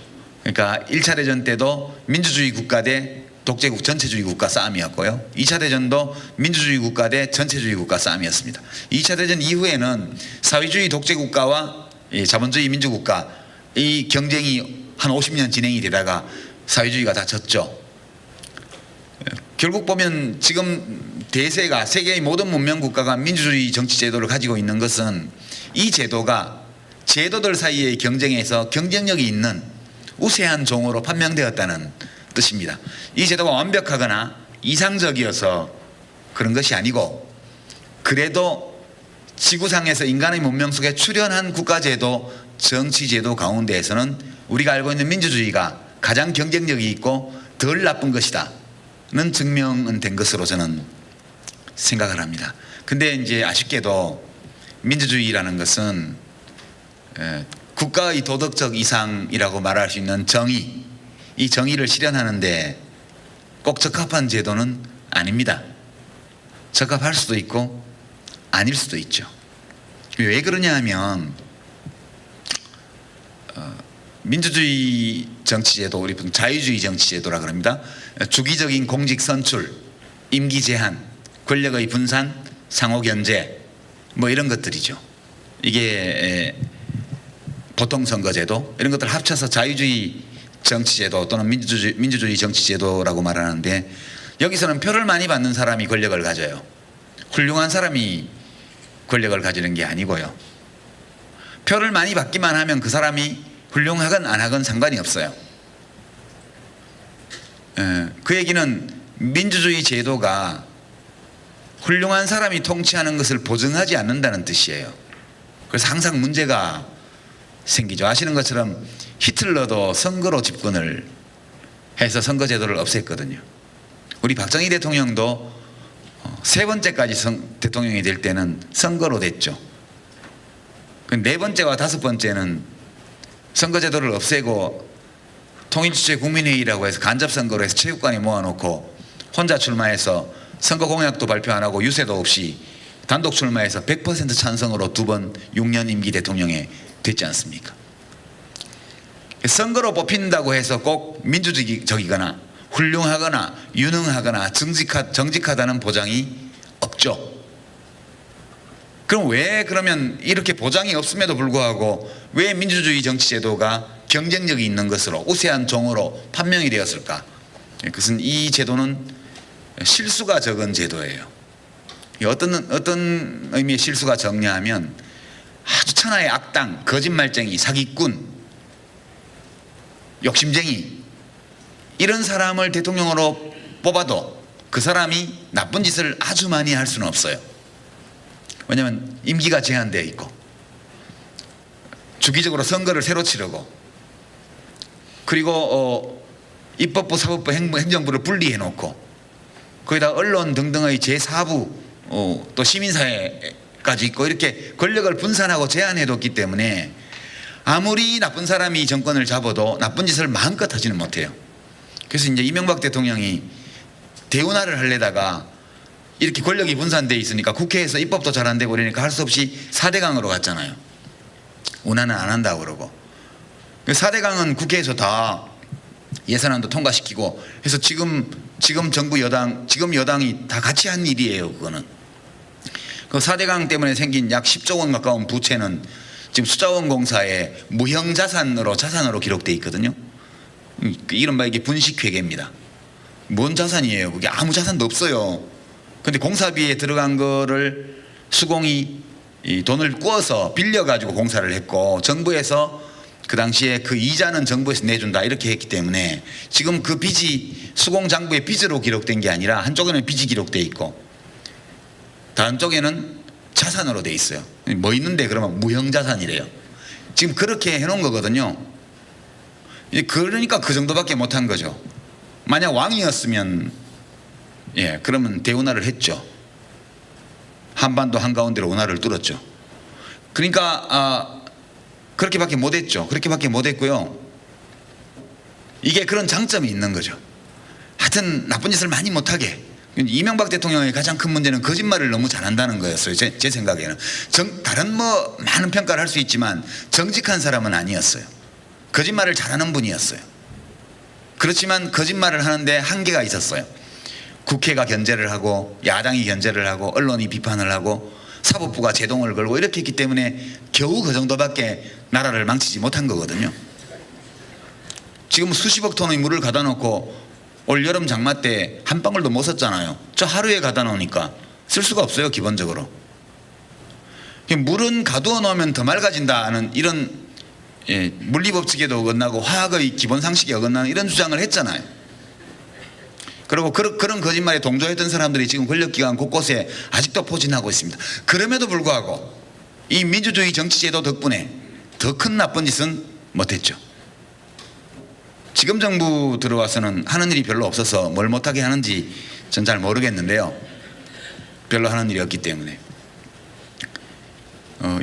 그러니까 1차 대전 때도 민주주의 국가 대 독재국 전체주의 국가 싸움이었고요. 2차 대전도 민주주의 국가 대 전체주의 국가 싸움이었습니다. 2차 대전 이후에는 사회주의 독재국가와 자본주의 민주국가 이 경쟁이 한 50년 진행이 되다가 사회주의가 다 졌죠. 결국 보면 지금 대세가 세계의 모든 문명 국가가 민주주의 정치 제도를 가지고 있는 것은 이 제도가 제도들 사이의 경쟁에서 경쟁력이 있는 우세한 종으로 판명되었다는 뜻입니다. 이 제도가 완벽하거나 이상적이어서 그런 것이 아니고 그래도 지구상에서 인간의 문명 속에 출현한 국가제도, 정치제도 가운데에서는 우리가 알고 있는 민주주의가 가장 경쟁력이 있고 덜 나쁜 것이다는 증명은 된 것으로 저는 생각을 합니다. 근데 이제 아쉽게도 민주주의라는 것은 국가의 도덕적 이상이라고 말할 수 있는 정의, 이 정의를 실현하는데 꼭 적합한 제도는 아닙니다. 적합할 수도 있고 아닐 수도 있죠. 왜 그러냐 하면 민주주의 정치제도, 우리 자유주의 정치제도라 그럽니다. 주기적인 공직 선출, 임기 제한, 권력의 분산, 상호 견제 이런 것들이죠. 이게 보통 선거제도 이런 것들 합쳐서 자유주의 정치제도 또는 민주주의 정치제도라고 말하는데 여기서는 표를 많이 받는 사람이 권력을 가져요. 훌륭한 사람이 권력을 가지는 게 아니고요. 표를 많이 받기만 하면 그 사람이 훌륭하건 안 하건 상관이 없어요. 그 얘기는 민주주의 제도가 훌륭한 사람이 통치하는 것을 보증하지 않는다는 뜻이에요. 그래서 항상 문제가 생기죠. 아시는 것처럼 히틀러도 선거로 집권을 해서 선거제도를 없앴거든요. 우리 박정희 대통령도 세 번째까지 대통령이 될 때는 선거로 됐죠. 네 번째와 다섯 번째는 선거제도를 없애고 통일주체 국민회의라고 해서 간접선거로 해서 체육관에 모아놓고 혼자 출마해서 선거 공약도 발표 안 하고 유세도 없이 단독 출마해서 100% 찬성으로 두 번 6년 임기 대통령에 됐지 않습니까? 선거로 뽑힌다고 해서 꼭 민주적이거나 훌륭하거나 유능하거나 정직하다는 보장이 없죠. 그럼 왜 그러면 이렇게 보장이 없음에도 불구하고 왜 민주주의 정치 제도가 경쟁력이 있는 것으로 우세한 종으로 판명이 되었을까? 그것은 이 제도는 실수가 적은 제도예요. 어떤 의미의 실수가 적냐 하면 아주 천하의 악당, 거짓말쟁이, 사기꾼, 욕심쟁이 이런 사람을 대통령으로 뽑아도 그 사람이 나쁜 짓을 아주 많이 할 수는 없어요. 왜냐하면 임기가 제한되어 있고 주기적으로 선거를 새로 치르고 그리고 입법부, 사법부, 행정부를 분리해 놓고 거기다 언론 등등의 제4부 또 시민사회까지 있고 이렇게 권력을 분산하고 제한해뒀기 때문에 아무리 나쁜 사람이 정권을 잡아도 나쁜 짓을 마음껏 하지는 못해요. 그래서 이제 이명박 대통령이 대운하를 하려다가 이렇게 권력이 분산되어 있으니까 국회에서 입법도 잘 안 되고 그러니까 할 수 없이 4대강으로 갔잖아요. 운하는 안 한다고 그러고 4대강은 국회에서 다 예산안도 통과시키고 해서 지금 정부 여당 지금 여당이 다 같이 한 일이에요. 그거는 그 4대강 때문에 생긴 약 10조 원 가까운 부채는 지금 수자원공사의 무형자산으로 기록되어 있거든요. 이른바 이게 분식회계입니다. 뭔 자산이에요? 그게 아무 자산도 없어요. 근데 공사비에 들어간 거를 수공이 이 돈을 꿔서 빌려가지고 공사를 했고 정부에서 그 당시에 그 이자는 정부에서 내준다 이렇게 했기 때문에 지금 그 빚이 수공장부의 빚으로 기록된 게 아니라 한쪽에는 빚이 기록되어 있고 다른 쪽에는 자산으로 돼 있어요. 뭐 있는데 그러면 무형자산이래요. 지금 그렇게 해놓은 거거든요. 그러니까 그 정도밖에 못한 거죠. 만약 왕이었으면 그러면 대운하를 했죠. 한반도 한가운데로 운하를 뚫었죠. 그러니까 그렇게밖에 못했죠. 그렇게밖에 못했고요. 이게 그런 장점이 있는 거죠. 하여튼 나쁜 짓을 많이 못하게. 이명박 대통령의 가장 큰 문제는 거짓말을 너무 잘한다는 거였어요. 제 생각에는 다른 뭐 많은 평가를 할 수 있지만 정직한 사람은 아니었어요. 거짓말을 잘하는 분이었어요. 그렇지만 거짓말을 하는데 한계가 있었어요. 국회가 견제를 하고 야당이 견제를 하고 언론이 비판을 하고 사법부가 제동을 걸고 이렇게 했기 때문에 겨우 그 정도밖에 나라를 망치지 못한 거거든요. 지금 수십억 톤의 물을 가다 놓고 올 여름 장마 때 한 방울도 못 썼잖아요. 저 하루에 가다 놓으니까 쓸 수가 없어요. 기본적으로 물은 가두어 놓으면 더 맑아진다는 이런 물리법칙에도 어긋나고 화학의 기본 상식에 어긋나는 이런 주장을 했잖아요. 그리고 그런 거짓말에 동조했던 사람들이 지금 권력기관 곳곳에 아직도 포진하고 있습니다. 그럼에도 불구하고 이 민주주의 정치제도 덕분에 더 큰 나쁜 짓은 못했죠. 지금 정부 들어와서는 하는 일이 별로 없어서 뭘 못하게 하는지 전 잘 모르겠는데요. 별로 하는 일이 없기 때문에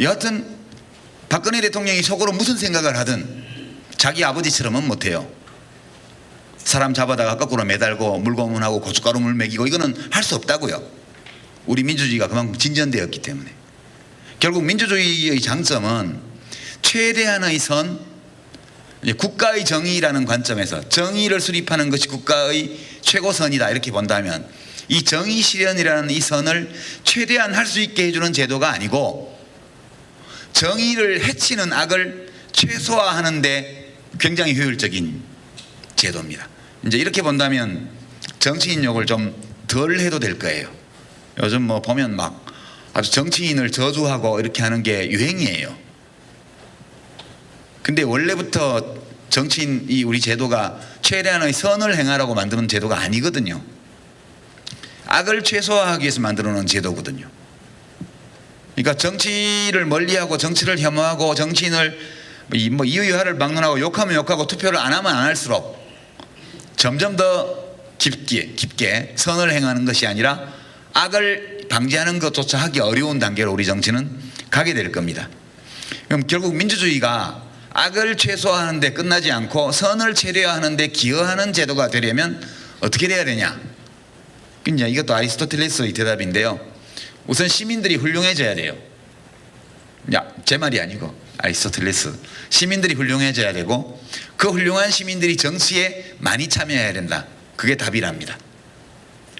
여하튼 박근혜 대통령이 속으로 무슨 생각을 하든 자기 아버지처럼은 못해요. 사람 잡아다가 거꾸로 매달고 물고문하고 고춧가루 물 먹이고 이거는 할 수 없다고요. 우리 민주주의가 그만큼 진전되었기 때문에. 결국 민주주의의 장점은 최대한의 선, 국가의 정의라는 관점에서 정의를 수립하는 것이 국가의 최고선이다 이렇게 본다면 이 정의 실현이라는 이 선을 최대한 할 수 있게 해주는 제도가 아니고 정의를 해치는 악을 최소화하는 데 굉장히 효율적인 제도입니다. 이제 이렇게 본다면 정치인 욕을 좀 덜 해도 될 거예요. 요즘 뭐 보면 막 아주 정치인을 저주하고 이렇게 하는 게 유행이에요. 근데 원래부터 정치인이 우리 제도가 최대한의 선을 행하라고 만드는 제도가 아니거든요. 악을 최소화하기 위해서 만들어 놓은 제도거든요. 그러니까 정치를 멀리하고 정치를 혐오하고 정치인을 뭐 이유화를 막론하고 욕하면 욕하고 투표를 안 하면 안 할수록 점점 더 깊게 선을 행하는 것이 아니라 악을 방지하는 것조차 하기 어려운 단계로 우리 정치는 가게 될 겁니다. 그럼 결국 민주주의가 악을 최소화하는 데 끝나지 않고 선을 최대화하는 데 기여하는 제도가 되려면 어떻게 돼야 되냐? 이것도 아리스토텔레스의 대답인데요. 우선 시민들이 훌륭해져야 돼요. 제 말이 아니고 아리스토텔레스. 시민들이 훌륭해져야 되고 그 훌륭한 시민들이 정치에 많이 참여해야 된다. 그게 답이랍니다.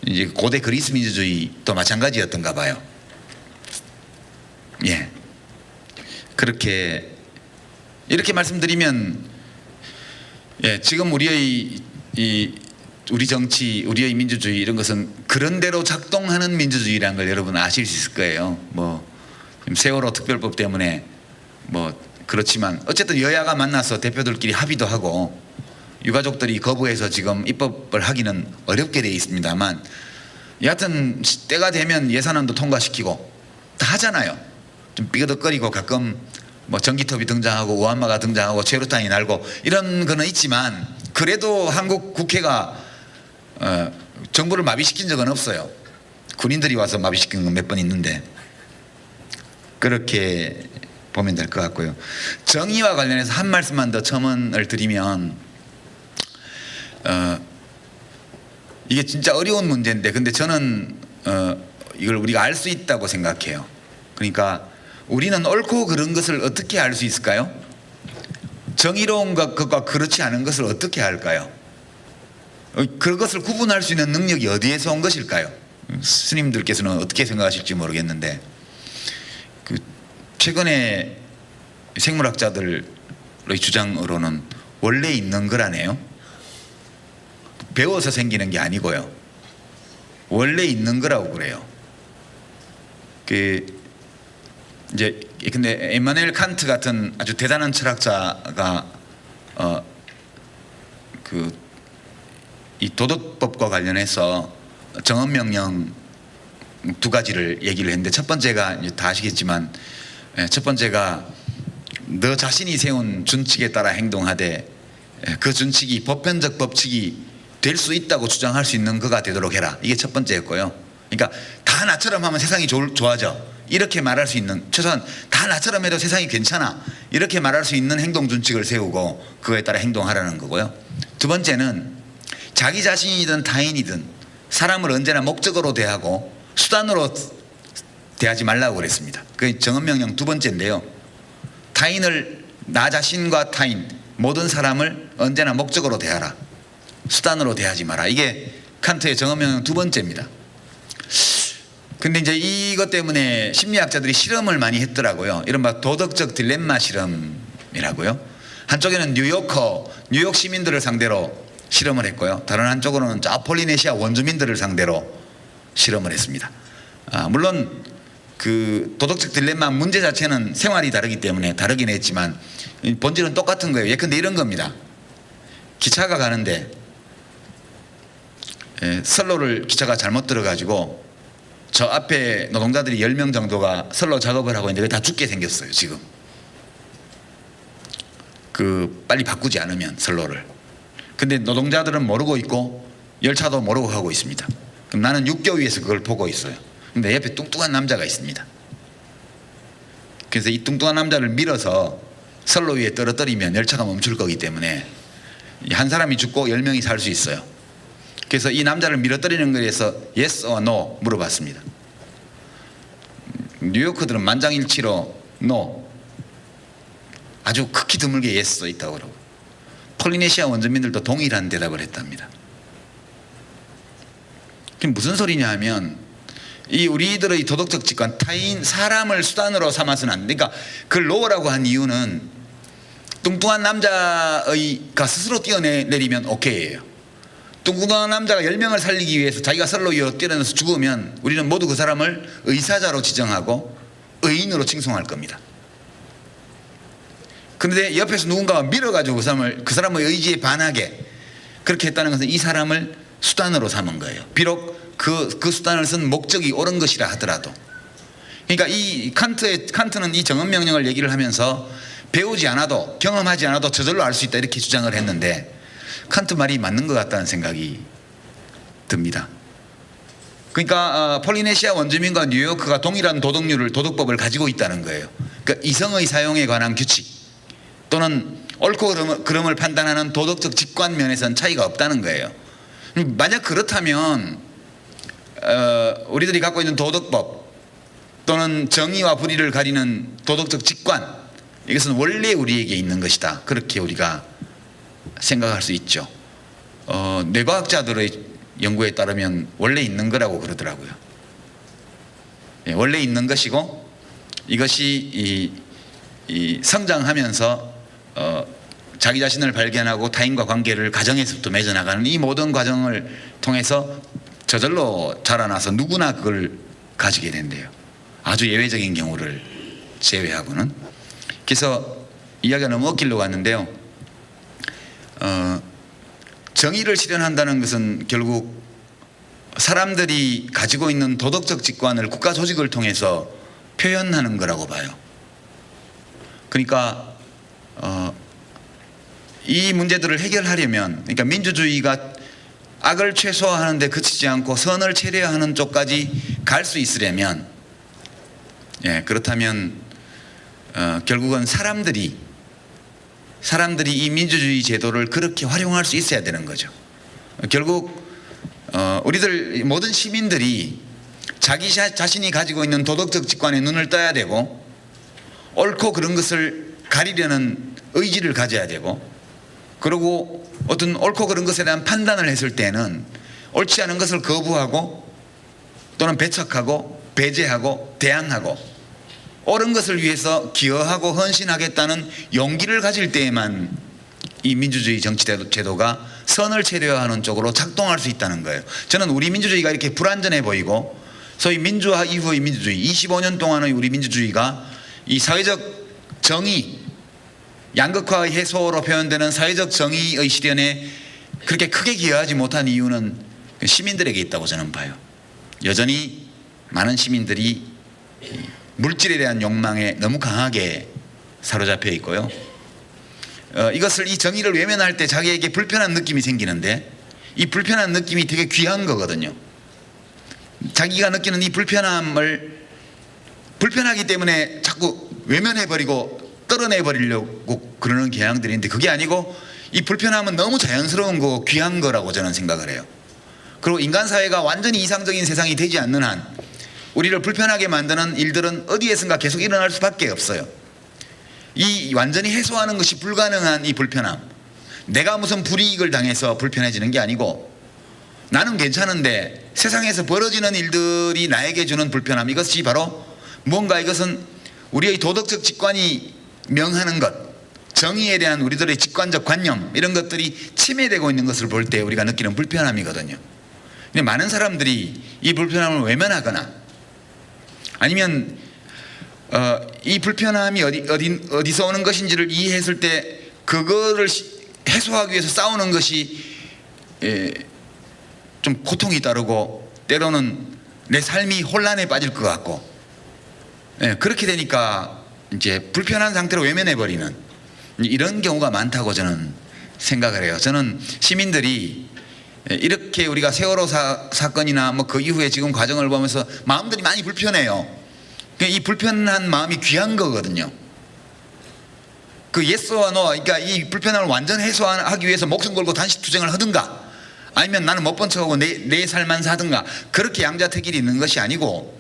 이제 고대 그리스 민주주의도 마찬가지였던가 봐요. 예. 그렇게 이렇게 말씀드리면 예, 지금 우리의 우리 정치, 우리의 민주주의 이런 것은 그런 대로 작동하는 민주주의라는 걸 여러분 아실 수 있을 거예요. 뭐 지금 세월호 특별법 때문에 뭐 그렇지만 어쨌든 여야가 만나서 대표들끼리 합의도 하고 유가족들이 거부해서 지금 입법을 하기는 어렵게 되어 있습니다만 여하튼 때가 되면 예산안도 통과시키고 다 하잖아요. 좀 삐그덕거리고 가끔 뭐 전기톱이 등장하고 오한마가 등장하고 최루탄이 날고 이런 거는 있지만 그래도 한국 국회가 정부를 마비시킨 적은 없어요. 군인들이 와서 마비시킨 건 몇 번 있는데 그렇게 보면 될 것 같고요. 정의와 관련해서 한 말씀만 더 첨언을 드리면 이게 진짜 어려운 문제인데 근데 저는 이걸 우리가 알 수 있다고 생각해요. 그러니까 우리는 옳고 그른 것을 어떻게 알 수 있을까요? 정의로운 것과 그렇지 않은 것을 어떻게 알까요? 그것을 구분할 수 있는 능력이 어디에서 온 것일까요? 스님들께서는 어떻게 생각하실지 모르겠는데 최근에 생물학자들의 주장으로는 원래 있는 거라네요. 배워서 생기는 게 아니고요. 원래 있는 거라고 그래요. 이제 근데 에마누엘 칸트 같은 아주 대단한 철학자가 이 도덕법과 관련해서 정언명령 두 가지를 얘기를 했는데 첫 번째가 이제 다 아시겠지만 첫 번째가 너 자신이 세운 준칙에 따라 행동하되 그 준칙이 보편적 법칙이 될 수 있다고 주장할 수 있는 거가 되도록 해라. 이게 첫 번째였고요. 그러니까 다 나처럼 하면 세상이 좋아져. 이렇게 말할 수 있는 최소한 다 나처럼 해도 세상이 괜찮아. 이렇게 말할 수 있는 행동 준칙을 세우고 그거에 따라 행동하라는 거고요. 두 번째는 자기 자신이든 타인이든 사람을 언제나 목적으로 대하고 수단으로 대하지 말라고 그랬습니다. 그게 정언명령 두 번째인데요. 타인을 나 자신과 타인 모든 사람을 언제나 목적으로 대하라. 수단으로 대하지 마라. 이게 칸트의 정언명령 두 번째입니다. 근데 이제 이것 때문에 심리학자들이 실험을 많이 했더라고요. 이른바 도덕적 딜레마 실험이라고요. 한쪽에는 뉴욕 시민들을 상대로 실험을 했고요. 다른 한쪽으로는 폴리네시아 원주민들을 상대로 실험을 했습니다. 물론 그 도덕적 딜레마 문제 자체는 생활이 다르기 때문에 다르긴 했지만 본질은 똑같은 거예요. 예컨대 이런 겁니다. 기차가 가는데 선로를 기차가 잘못 들어가지고 저 앞에 노동자들이 10명 정도가 선로 작업을 하고 있는데 다 죽게 생겼어요. 지금 빨리 바꾸지 않으면 선로를. 근데 노동자들은 모르고 있고 열차도 모르고 하고 있습니다. 그럼 나는 육교 위에서 그걸 보고 있어요. 근데 옆에 뚱뚱한 남자가 있습니다. 그래서 이 뚱뚱한 남자를 밀어서 선로 위에 떨어뜨리면 열차가 멈출 거기 때문에 한 사람이 죽고 10명이 살 수 있어요. 그래서 이 남자를 밀어뜨리는 거에서 yes or no 물어봤습니다. 뉴요커들은 만장일치로 no, 아주 극히 드물게 yes 써 있다고 그러고 폴리네시아 원주민들도 동일한 대답을 했답니다. 그게 무슨 소리냐 하면 이 우리들의 도덕적 직관, 타인 사람을 수단으로 삼아서는 안 돼. 그러니까 그걸 노라고 한 이유는 뚱뚱한 남자가 스스로 뛰어내리면 오케이예요. 뚱뚱한 남자가 10명을 살리기 위해서 자기가 선로 위로 뛰어내려서 죽으면 우리는 모두 그 사람을 의사자로 지정하고 의인으로 칭송할 겁니다. 그런데 옆에서 누군가가 밀어가지고 그 사람의 의지에 반하게 그렇게 했다는 것은 이 사람을 수단으로 삼은 거예요. 비록 그 수단을 쓴 목적이 옳은 것이라 하더라도. 그러니까 이 칸트는 이 정언명령을 얘기를 하면서 배우지 않아도 경험하지 않아도 저절로 알 수 있다 이렇게 주장을 했는데 칸트 말이 맞는 것 같다는 생각이 듭니다. 그러니까 폴리네시아 원주민과 뉴요커가 동일한 도덕법을 가지고 있다는 거예요. 그러니까 이성의 사용에 관한 규칙 또는 옳고 그름을 판단하는 도덕적 직관 면에서는 차이가 없다는 거예요. 만약 그렇다면 우리들이 갖고 있는 도덕법 또는 정의와 불의를 가리는 도덕적 직관 이것은 원래 우리에게 있는 것이다. 그렇게 우리가 생각할 수 있죠. 뇌과학자들의 연구에 따르면 원래 있는 거라고 그러더라고요. 원래 있는 것이고 이것이 이 성장하면서 자기 자신을 발견하고 타인과 관계를 가정에서부터 맺어나가는 이 모든 과정을 통해서 저절로 자라나서 누구나 그걸 가지게 된대요. 아주 예외적인 경우를 제외하고는. 그래서 이야기가 너무 엇길로 갔는데요. 정의를 실현한다는 것은 결국 사람들이 가지고 있는 도덕적 직관을 국가 조직을 통해서 표현하는 거라고 봐요. 그러니까 이 문제들을 해결하려면, 그러니까 민주주의가 악을 최소화하는 데 그치지 않고 선을 체려하는 쪽까지 갈 수 있으려면, 그렇다면 결국은 사람들이 이 민주주의 제도를 그렇게 활용할 수 있어야 되는 거죠. 결국 우리들 모든 시민들이 자기 자신이 가지고 있는 도덕적 직관에 눈을 떠야 되고, 옳고 그른 것을 가리려는 의지를 가져야 되고, 그리고 어떤 옳고 그른 것에 대한 판단을 했을 때는 옳지 않은 것을 거부하고 또는 배척하고 배제하고 대항하고 옳은 것을 위해서 기여하고 헌신하겠다는 용기를 가질 때에만 이 민주주의 정치 제도가 선을 체려하는 쪽으로 작동할 수 있다는 거예요. 저는 우리 민주주의가 이렇게 불완전해 보이고, 소위 민주화 이후의 민주주의, 25년 동안의 우리 민주주의가 이 사회적 정의, 양극화의 해소로 표현되는 사회적 정의의 실현에 그렇게 크게 기여하지 못한 이유는 시민들에게 있다고 저는 봐요. 여전히 많은 시민들이 물질에 대한 욕망에 너무 강하게 사로잡혀 있고요. 이것을, 이 정의를 외면할 때 자기에게 불편한 느낌이 생기는데, 이 불편한 느낌이 되게 귀한 거거든요. 자기가 느끼는 이 불편함을, 불편하기 때문에 자꾸 외면해버리고 떨어내버리려고 그러는 경향들인데, 그게 아니고 이 불편함은 너무 자연스러운 거, 귀한 거라고 저는 생각을 해요. 그리고 인간 사회가 완전히 이상적인 세상이 되지 않는 한 우리를 불편하게 만드는 일들은 어디에선가 계속 일어날 수밖에 없어요. 이 완전히 해소하는 것이 불가능한 이 불편함, 내가 무슨 불이익을 당해서 불편해지는 게 아니고 나는 괜찮은데 세상에서 벌어지는 일들이 나에게 주는 불편함, 이것이 바로 뭔가, 이것은 우리의 도덕적 직관이 명하는 것, 정의에 대한 우리들의 직관적 관념, 이런 것들이 침해되고 있는 것을 볼 때 우리가 느끼는 불편함이거든요. 근데 많은 사람들이 이 불편함을 외면하거나, 아니면 이 불편함이 어디서 오는 것인지를 이해했을 때 그거를 해소하기 위해서 싸우는 것이 좀 고통이 따르고, 때로는 내 삶이 혼란에 빠질 것 같고, 그렇게 되니까 이제 불편한 상태로 외면해버리는 이런 경우가 많다고 저는 생각을 해요. 저는 시민들이 이렇게 우리가 세월호 사건이나 뭐 그 이후에 지금 과정을 보면서 마음들이 많이 불편해요. 이 불편한 마음이 귀한 거거든요. 그 예스와 노, 그러니까 이 불편함을 완전 해소하기 위해서 목숨 걸고 단식 투쟁을 하든가, 아니면 나는 못 본 척하고 내 삶만 사든가, 그렇게 양자택일이 있는 것이 아니고,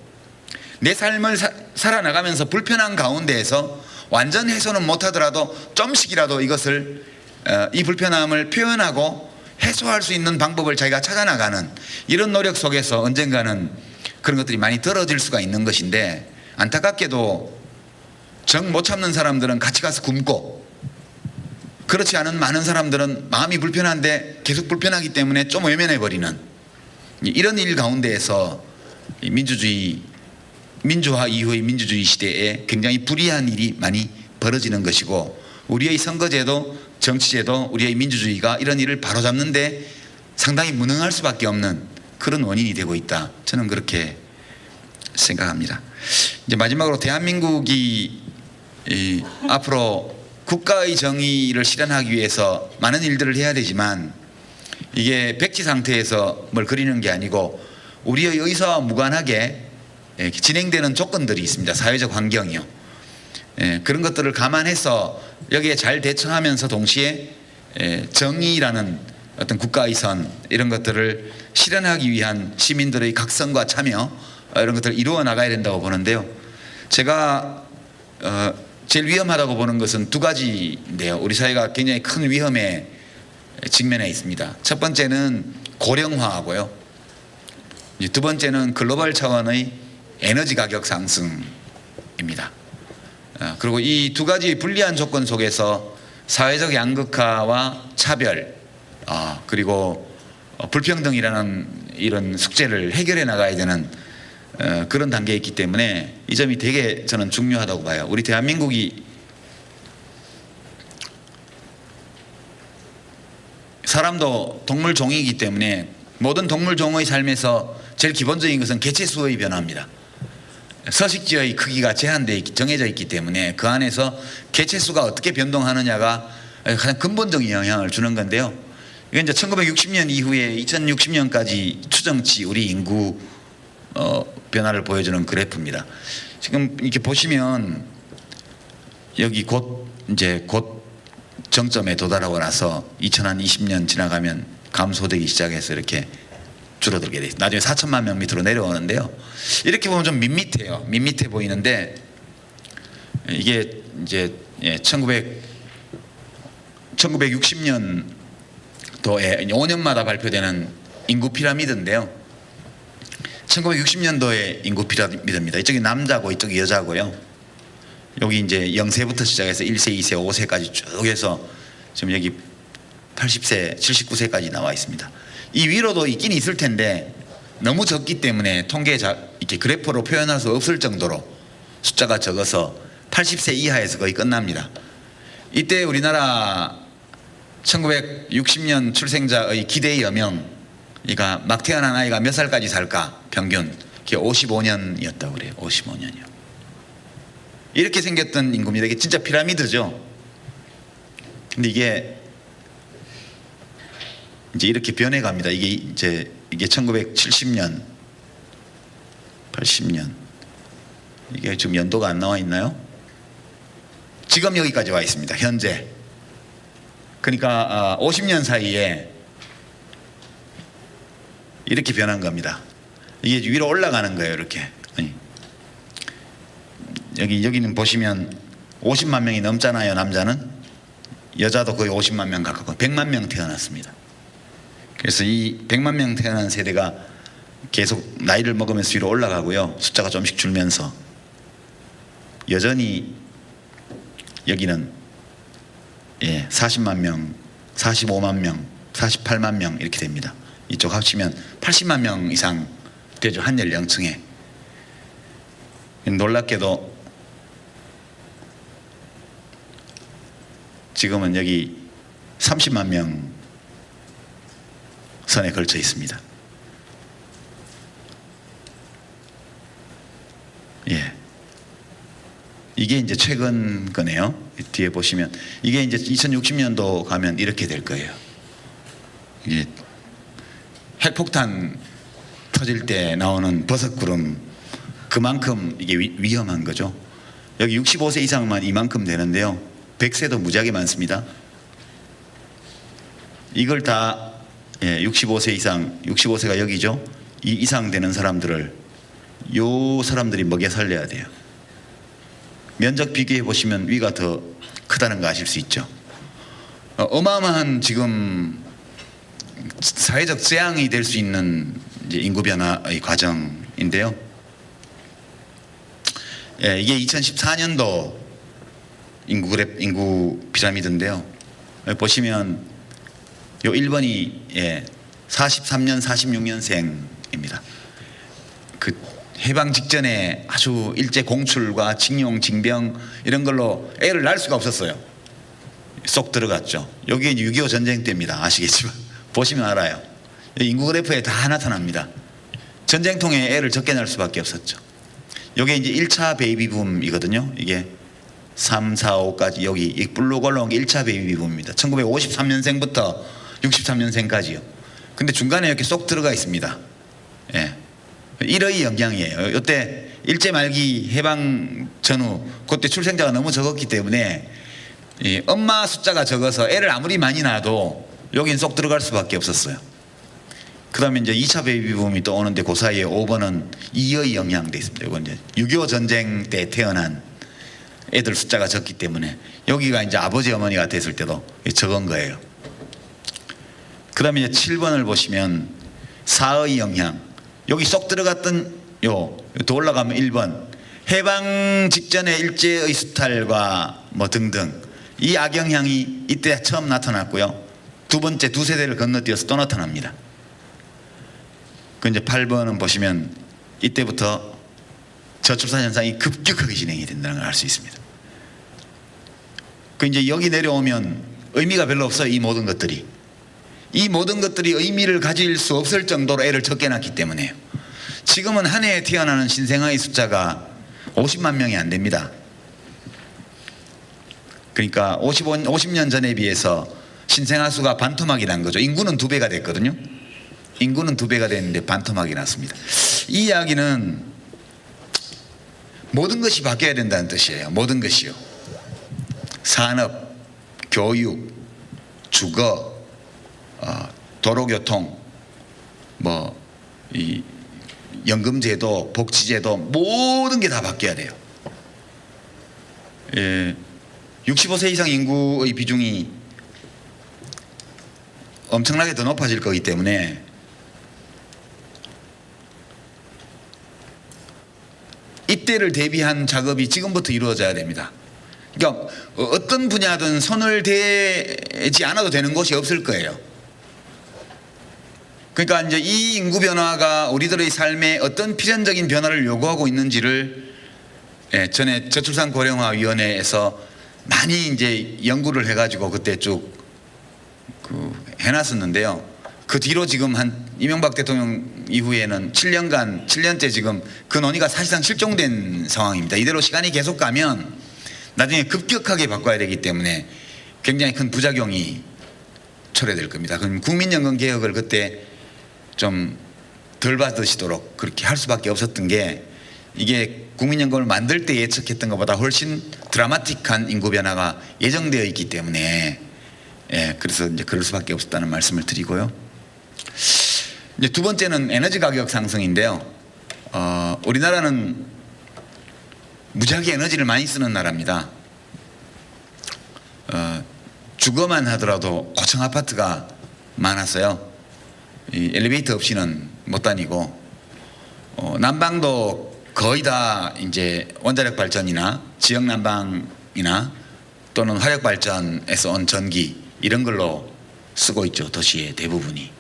내 삶을 살아나가면서 불편한 가운데에서 완전 해소는 못하더라도 좀씩이라도 이것을, 이 불편함을 표현하고 해소할 수 있는 방법을 자기가 찾아나가는 이런 노력 속에서 언젠가는 그런 것들이 많이 떨어질 수가 있는 것인데, 안타깝게도 정 못 참는 사람들은 같이 가서 굶고, 그렇지 않은 많은 사람들은 마음이 불편한데 계속 불편하기 때문에 좀 외면해버리는 이런 일 가운데에서 민주화 이후의 민주주의 시대에 굉장히 불이한 일이 많이 벌어지는 것이고, 우리의 선거제도, 정치제도, 우리의 민주주의가 이런 일을 바로잡는데 상당히 무능할 수밖에 없는 그런 원인이 되고 있다, 저는 그렇게 생각합니다. 이제 마지막으로 대한민국이 앞으로 국가의 정의를 실현하기 위해서 많은 일들을 해야 되지만, 이게 백지 상태에서 뭘 그리는 게 아니고 우리의 의사와 무관하게 진행되는 조건들이 있습니다. 사회적 환경이요. 그런 것들을 감안해서 여기에 잘 대처하면서 동시에 정의라는 어떤 국가의 선, 이런 것들을 실현하기 위한 시민들의 각성과 참여, 이런 것들을 이루어 나가야 된다고 보는데요. 제가 제일 위험하다고 보는 것은 두 가지인데요. 우리 사회가 굉장히 큰 위험에 직면해 있습니다. 첫 번째는 고령화하고요, 두 번째는 글로벌 차원의 에너지 가격 상승입니다. 그리고 이 두 가지 불리한 조건 속에서 사회적 양극화와 차별, 그리고 불평등이라는 이런 숙제를 해결해 나가야 되는 그런 단계에 있기 때문에 이 점이 되게 저는 중요하다고 봐요. 우리 대한민국이 사람도 동물 종이기 때문에 모든 동물 종의 삶에서 제일 기본적인 것은 개체수의 변화입니다. 서식지의 크기가 정해져 있기 때문에 그 안에서 개체수가 어떻게 변동하느냐가 가장 근본적인 영향을 주는 건데요. 이게 이제 1960년 이후에 2060년까지 추정치 우리 인구 변화를 보여주는 그래프입니다. 지금 이렇게 보시면 여기 곧 정점에 도달하고 나서 2020년 지나가면 감소되기 시작해서 이렇게 줄어들게 돼 있어요. 나중에 4천만 명 밑으로 내려오는데요. 이렇게 보면 좀 밋밋해 보이는데 이게 이제 1960년도에 5년마다 발표되는 인구 피라미드인데요. 1960년도의 인구 피라미드입니다. 이쪽이 남자고 이쪽이 여자고요. 여기 이제 0세부터 시작해서 1세, 2세, 5세까지 쭉 해서 지금 여기 80세, 79세까지 나와 있습니다. 이 위로도 있긴 있을 텐데 너무 적기 때문에 이렇게 그래프로 표현할 수 없을 정도로 숫자가 적어서 80세 이하에서 거의 끝납니다. 이때 우리나라 1960년 출생자의 기대 여명, 그러니까 막 태어난 아이가 몇 살까지 살까 평균 그게 55년이었다고 그래요. 55년이요. 이렇게 생겼던 인구입니다. 이게 진짜 피라미드죠. 근데 이게 이제 이렇게 변해갑니다. 이게 1970년, 80년 이게 지금 연도가 안 나와 있나요? 지금 여기까지 와 있습니다. 현재. 그러니까 50년 사이에 이렇게 변한 겁니다. 이게 위로 올라가는 거예요. 이렇게. 여기는 보시면 50만 명이 넘잖아요. 남자는. 여자도 거의 50만 명 가깝고 100만 명 태어났습니다. 그래서 이 100만 명 태어난 세대가 계속 나이를 먹으면서 위로 올라가고요. 숫자가 좀씩 줄면서 여전히 여기는 40만 명, 45만 명, 48만 명 이렇게 됩니다. 이쪽 합치면 80만 명 이상 되죠. 한 연령층에. 놀랍게도 지금은 여기 30만 명 선에 걸쳐 있습니다. 이게 이제 최근 거네요. 뒤에 보시면 이게 이제 2060년도 가면 이렇게 될 거예요. 이게 핵폭탄 터질 때 나오는 버섯구름 그만큼 이게 위험한 거죠. 여기 65세 이상만 이만큼 되는데요. 100세도 무지하게 많습니다. 이걸 다 65세 이상, 65세가 여기죠. 이 이상 되는 사람들을 요 사람들이 먹여 살려야 돼요. 면적 비교해 보시면 위가 더 크다는 거 아실 수 있죠. 어마어마한 지금 사회적 재앙이 될 수 있는 이제 인구 변화의 과정인데요. 이게 2014년도 인구 피라미드인데요. 보시면 요 1번이 43년, 46년생입니다. 그 해방 직전에 아주 일제 공출과 징용, 징병 이런 걸로 애를 낳을 수가 없었어요. 쏙 들어갔죠. 여기에 6.25 전쟁 때입니다. 아시겠지만 보시면 알아요. 인구 그래프에 다 나타납니다. 전쟁통에 애를 적게 낳을 수밖에 없었죠. 여기 이제 1차 베이비붐이거든요. 이게 3, 4, 5까지 여기 이 블루 올라온 게 1차 베이비붐입니다. 1953년생부터 63년생까지요. 근데 중간에 이렇게 쏙 들어가 있습니다. 일의 영향이에요. 이때 일제 말기 해방 전후 그때 출생자가 너무 적었기 때문에 엄마 숫자가 적어서 애를 아무리 많이 낳아도 여긴 쏙 들어갈 수밖에 없었어요. 그 다음에 이제 2차 베이비붐이 또 오는데 그 사이에 5번은 이의 영향돼 있습니다. 이건 이제 6.25 전쟁 때 태어난 애들 숫자가 적기 때문에 여기가 이제 아버지 어머니가 됐을 때도 적은 거예요. 그 다음에 이제 7번을 보시면 4의 영향. 여기 쏙 들어갔던 또 올라가면 1번 해방 직전의 일제의 수탈과 뭐 등등 이 악영향이 이때 처음 나타났고요. 두 번째 두 세대를 건너뛰어서 또 나타납니다. 그 이제 8번은 보시면 이때부터 저출산 현상이 급격하게 진행이 된다는 걸 알 수 있습니다. 그 이제 여기 내려오면 의미가 별로 없어요. 이 모든 것들이 의미를 가질 수 없을 정도로 애를 적게 낳기 때문에요. 지금은 한 해에 태어나는 신생아의 숫자가 50만 명이 안 됩니다. 그러니까 50년 전에 비해서 신생아 수가 반토막이 난 거죠. 인구는 2배가 됐거든요. 인구는 2배가 됐는데 반토막이 났습니다. 이 이야기는 모든 것이 바뀌어야 된다는 뜻이에요. 모든 것이요. 산업, 교육, 주거, 도로교통, 이 연금제도, 복지제도 모든 게 다 바뀌어야 돼요. 65세 이상 인구의 비중이 엄청나게 더 높아질 거기 때문에 이때를 대비한 작업이 지금부터 이루어져야 됩니다. 그러니까 어떤 분야든 손을 대지 않아도 되는 곳이 없을 거예요. 그러니까 이제 이 인구 변화가 우리들의 삶에 어떤 필연적인 변화를 요구하고 있는지를 전에 저출산 고령화 위원회에서 많이 이제 연구를 해가지고 그때 쭉 해놨었는데요. 그 뒤로 지금 한 이명박 대통령 이후에는 7년째 지금 그 논의가 사실상 실종된 상황입니다. 이대로 시간이 계속 가면 나중에 급격하게 바꿔야 되기 때문에 굉장히 큰 부작용이 초래될 겁니다. 그럼 국민연금 개혁을 그때 좀 덜 받으시도록 그렇게 할 수밖에 없었던 게 이게 국민연금을 만들 때 예측했던 것보다 훨씬 드라마틱한 인구 변화가 예정되어 있기 때문에 그래서 이제 그럴 수밖에 없었다는 말씀을 드리고요. 이제 두 번째는 에너지 가격 상승인데요. 우리나라는 무지하게 에너지를 많이 쓰는 나라입니다. 주거만 하더라도 고층 아파트가 많았어요. 이 엘리베이터 없이는 못 다니고 난방도 거의 다 이제 원자력 발전이나 지역 난방이나 또는 화력 발전에서 온 전기 이런 걸로 쓰고 있죠. 도시의 대부분이.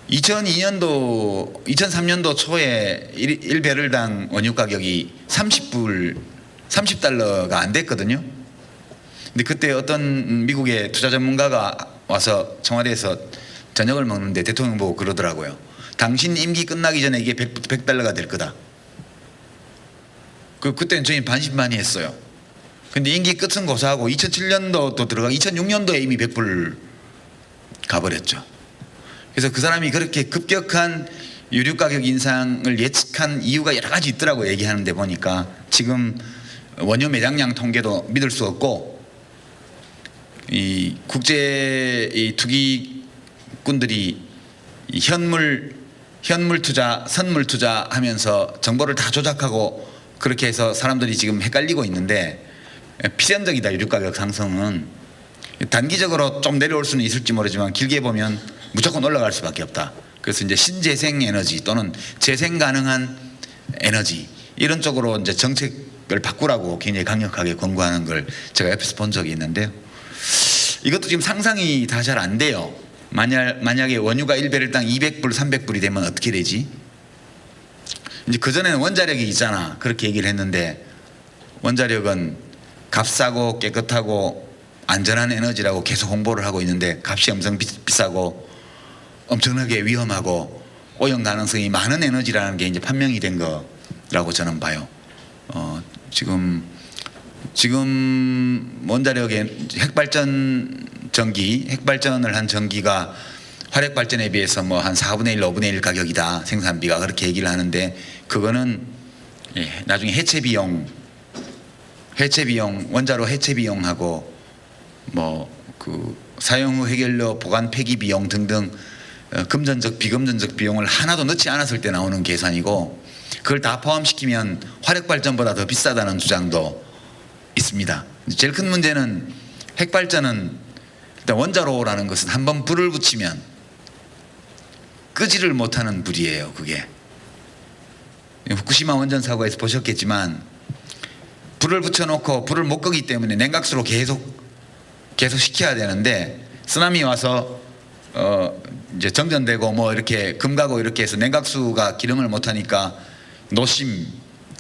2003년도 초에 1배럴당 원유 가격이 30달러가 안 됐거든요. 근데 그때 어떤 미국의 투자 전문가가 와서 청와대에서 저녁을 먹는데 대통령 보고 그러더라고요. 당신 임기 끝나기 전에 이게 100달러가 될 거다. 그때는 저희 반신반의했어요. 근데 임기 끝은 고사하고 2007년도 또 들어가 2006년도에 이미 100불 가버렸죠. 그래서 그 사람이 그렇게 급격한 유류 가격 인상을 예측한 이유가 여러 가지 있더라고 얘기하는데 보니까 지금 원유 매장량 통계도 믿을 수 없고 이 국제 이 투기꾼들이 이 현물 투자, 선물 투자 하면서 정보를 다 조작하고 그렇게 해서 사람들이 지금 헷갈리고 있는데 필연적이다. 유류 가격 상승은 단기적으로 좀 내려올 수는 있을지 모르지만 길게 보면 무조건 올라갈 수밖에 없다. 그래서 이제 신재생 에너지 또는 재생 가능한 에너지 이런 쪽으로 이제 정책을 바꾸라고 굉장히 강력하게 권고하는 걸 제가 옆에서 본 적이 있는데요. 이것도 지금 상상이 다 잘 안 돼요. 만약에 원유가 1배럴당 200불, 300불이 되면 어떻게 되지? 이제 그전에는 원자력이 있잖아. 그렇게 얘기를 했는데 원자력은 값싸고 깨끗하고 안전한 에너지라고 계속 홍보를 하고 있는데 값이 엄청 비싸고 엄청나게 위험하고 오염 가능성이 많은 에너지라는 게 이제 판명이 된 거라고 저는 봐요. 지금 원자력의 핵발전을 한 전기가 화력 발전에 비해서 뭐 한 4분의 1, 5분의 1 가격이다. 생산비가 그렇게 얘기를 하는데 그거는 나중에 해체 비용, 원자로 해체 비용하고 뭐 그 사용 후 해결료 보관 폐기 비용 등등 금전적 비금전적 비용을 하나도 넣지 않았을 때 나오는 계산이고 그걸 다 포함시키면 화력 발전보다 더 비싸다는 주장도 있습니다. 제일 큰 문제는 핵발전은 일단 원자로라는 것은 한번 불을 붙이면 끄지를 못하는 불이에요. 그게 후쿠시마 원전 사고에서 보셨겠지만 불을 붙여놓고 불을 못 끄기 때문에 냉각수로 계속 시켜야 되는데 쓰나미 와서 이제 정전되고 뭐 이렇게 금가고 이렇게 해서 냉각수가 기능을 못하니까 노심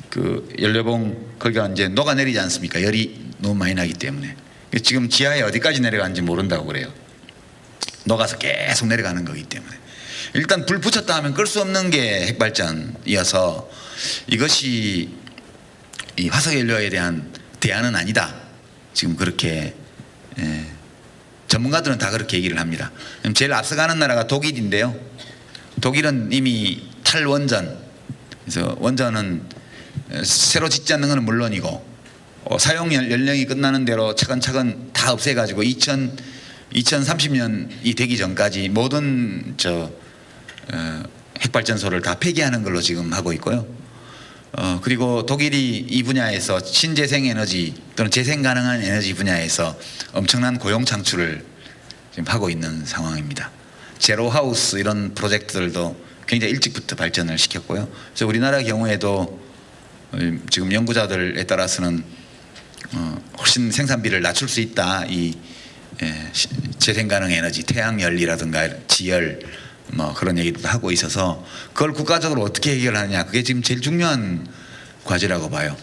그 연료봉 거기가 이제 녹아내리지 않습니까? 열이 너무 많이 나기 때문에 지금 지하에 어디까지 내려가는지 모른다고 그래요. 녹아서 계속 내려가는 거기 때문에 일단 불 붙였다 하면 끌 수 없는 게 핵발전이어서 이것이 이 화석연료에 대한 대안은 아니다. 지금 그렇게 전문가들은 다 그렇게 얘기를 합니다. 제일 앞서가는 나라가 독일인데요. 독일은 이미 탈원전, 그래서 원전은 새로 짓지 않는 것은 물론이고 사용 연령이 끝나는 대로 차근차근 다 없애가지고 2030년이 되기 전까지 모든 핵발전소를 다 폐기하는 걸로 지금 하고 있고요. 그리고 독일이 이 분야에서 신재생에너지 또는 재생 가능한 에너지 분야에서 엄청난 고용 창출을 지금 하고 있는 상황입니다. 제로하우스 이런 프로젝트들도 굉장히 일찍부터 발전을 시켰고요. 그래서 우리나라 경우에도 지금 연구자들에 따라서는 훨씬 생산비를 낮출 수 있다. 이 재생 가능 에너지, 태양열이라든가 지열 뭐 그런 얘기도 하고 있어서 그걸 국가적으로 어떻게 해결하느냐 그게 지금 제일 중요한 과제라고 봐요.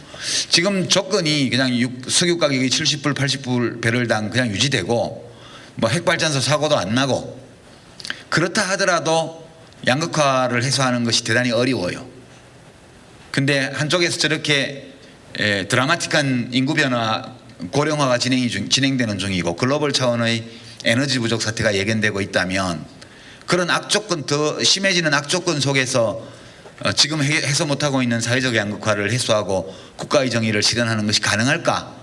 지금 조건이 그냥 석유 가격이 70불, 80불 배럴당 그냥 유지되고 뭐 핵발전소 사고도 안 나고 그렇다 하더라도 양극화를 해소하는 것이 대단히 어려워요. 근데 한쪽에서 저렇게 드라마틱한 인구 변화, 고령화가 진행되는 중이고 글로벌 차원의 에너지 부족 사태가 예견되고 있다면 그런 악조건, 더 심해지는 악조건 속에서 지금 해소 못하고 있는 사회적 양극화를 해소하고 국가의 정의를 실현하는 것이 가능할까?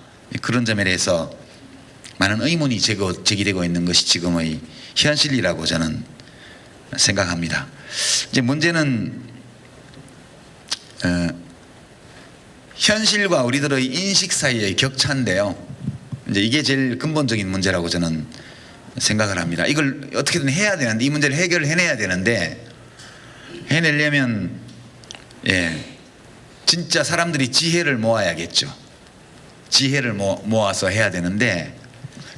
그런 점에 대해서 많은 의문이 제기되고 있는 것이 지금의 현실이라고 저는 생각합니다. 이제 문제는 현실과 우리들의 인식 사이의 격차인데요. 이제 이게 제일 근본적인 문제라고 저는 생각을 합니다. 이걸 어떻게든 해야 되는데 이 문제를 해결을 해내야 되는데 해내려면 진짜 사람들이 지혜를 모아야겠죠. 지혜를 모아서 해야 되는데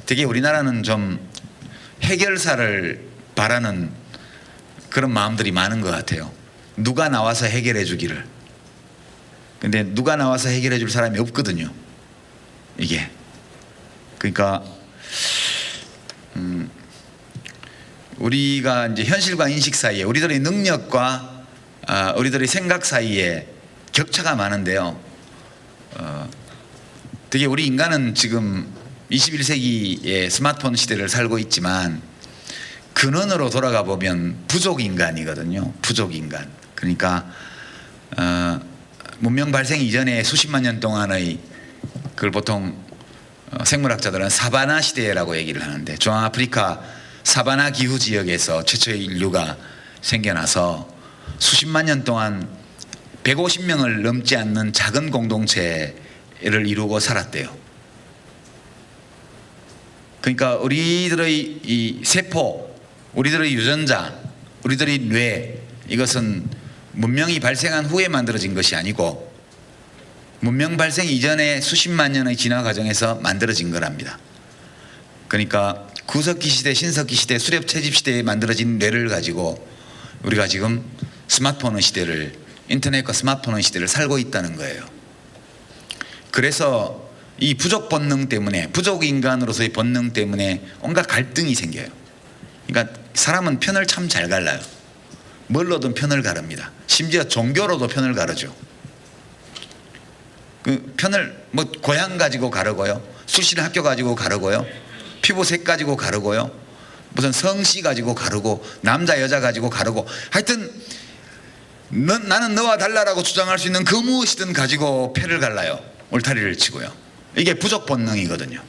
되게 우리나라는 좀 해결사를 바라는 그런 마음들이 많은 것 같아요. 누가 나와서 해결해 주기를. 근데 누가 나와서 해결해 줄 사람이 없거든요. 이게. 그러니까 우리가 이제 현실과 인식 사이에 우리들의 능력과 우리들의 생각 사이에 격차가 많은데요. 되게 우리 인간은 지금 21세기의 스마트폰 시대를 살고 있지만 근원으로 돌아가 보면 부족 인간이거든요. 부족 인간. 그러니까 문명 발생 이전에 수십만 년 동안의 그걸 보통 생물학자들은 사바나 시대라고 얘기를 하는데 중앙아프리카 사바나 기후 지역에서 최초의 인류가 생겨나서 수십만 년 동안 150명을 넘지 않는 작은 공동체를 이루고 살았대요. 그러니까 우리들의 이 세포, 우리들의 유전자, 우리들의 뇌 이것은 문명이 발생한 후에 만들어진 것이 아니고 문명 발생 이전에 수십만 년의 진화 과정에서 만들어진 거랍니다. 그러니까 구석기 시대, 신석기 시대, 수렵 채집 시대에 만들어진 뇌를 가지고 우리가 지금 스마트폰의 시대를, 인터넷과 스마트폰의 시대를 살고 있다는 거예요. 그래서 이 부족 본능 때문에, 부족 인간으로서의 본능 때문에 온갖 갈등이 생겨요. 그러니까 사람은 편을 참 잘 갈라요. 뭘로든 편을 가릅니다. 심지어 종교로도 편을 가르죠. 그 편을 뭐 고향 가지고 가르고요, 출신 학교 가지고 가르고요, 피부색 가지고 가르고요, 무슨 성씨 가지고 가르고, 남자 여자 가지고 가르고, 하여튼 나는 너와 달라라고 주장할 수 있는 그 무엇이든 가지고 패를 갈라요. 울타리를 치고요. 이게 부족 본능이거든요.